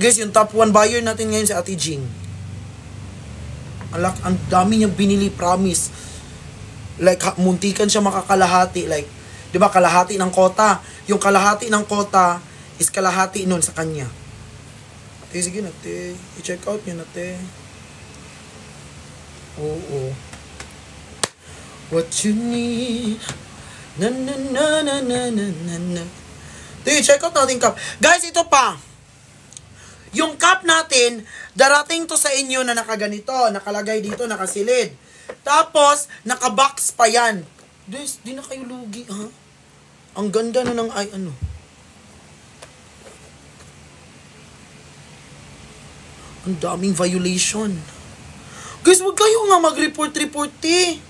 Guys, yung top 1 buyer natin ngayon si Ate Jing. Ang dami niyang binili, promise. Like, muntikan siya makakalahati. Like, di ba, kalahati ng kota. Yung kalahati ng kota is kalahati nun sa kanya. Ate, sige na, te. I-check out niyo na, te. Oo. What you need. Na na na na na na na na. Te, check out natin cup. Guys, ito pa. Yung cup natin, darating to sa inyo na nakaganito. Nakalagay dito, nakasilid. Tapos, nakabox pa yan. Guys, di na kayo lugi, ha? Ang ganda na ng Ang daming violation. Guys, wag kayo nga mag-report-report eh.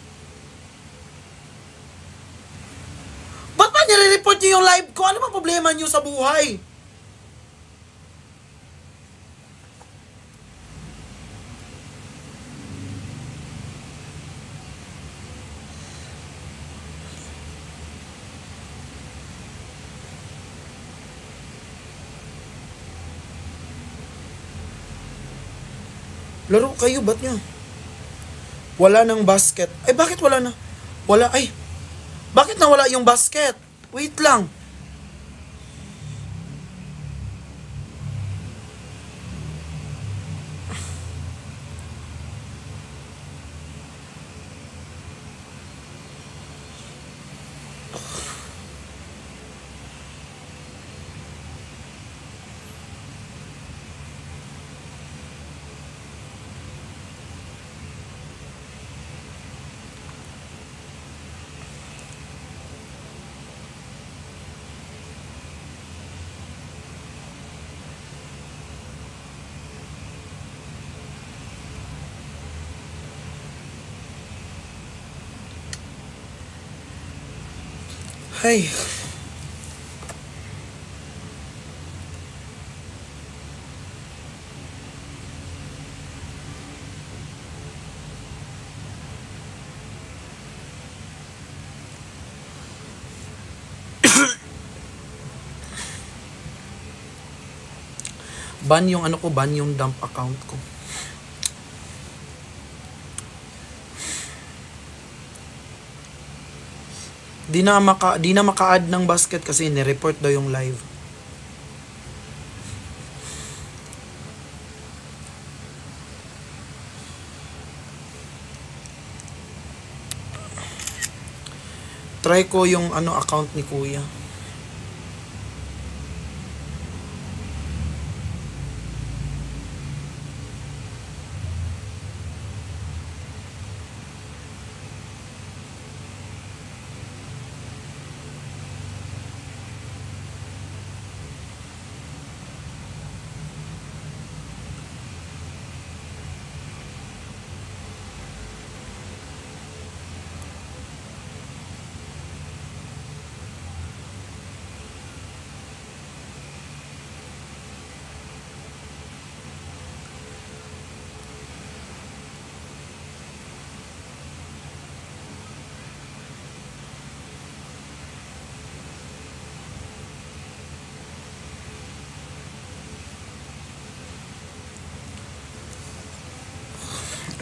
Ba't ba nire-report nyo yung live ko? Ano ba problema nyo sa buhay? Laro kayo, ba't nyo? Wala ng basket. Ay, bakit wala na? Wala, ay. Bakit nawala yung basket? Wait lang. Ay. Ban yung ban yung dump account ko. Di na maka-add ng basket kasi ni-report daw yung live. Try ko yung account ni Kuya.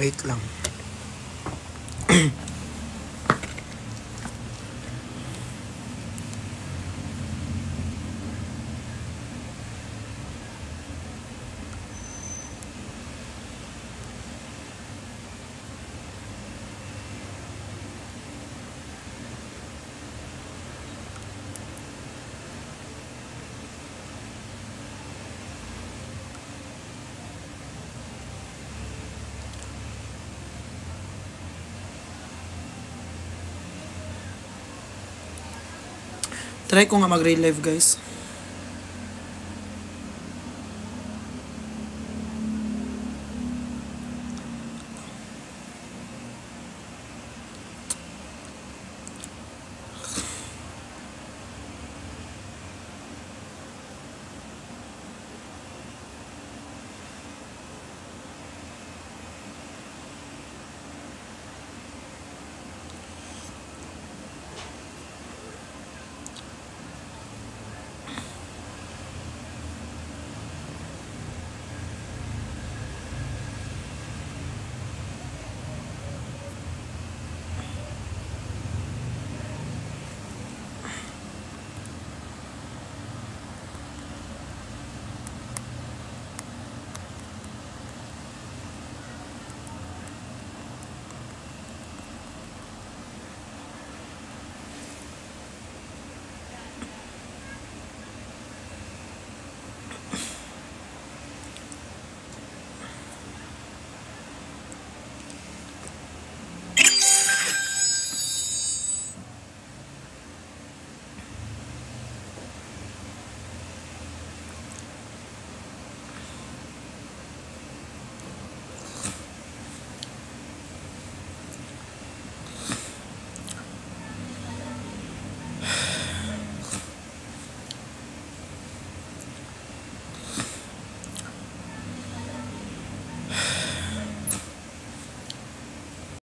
Wait lang. Try ko nga mag-real live guys.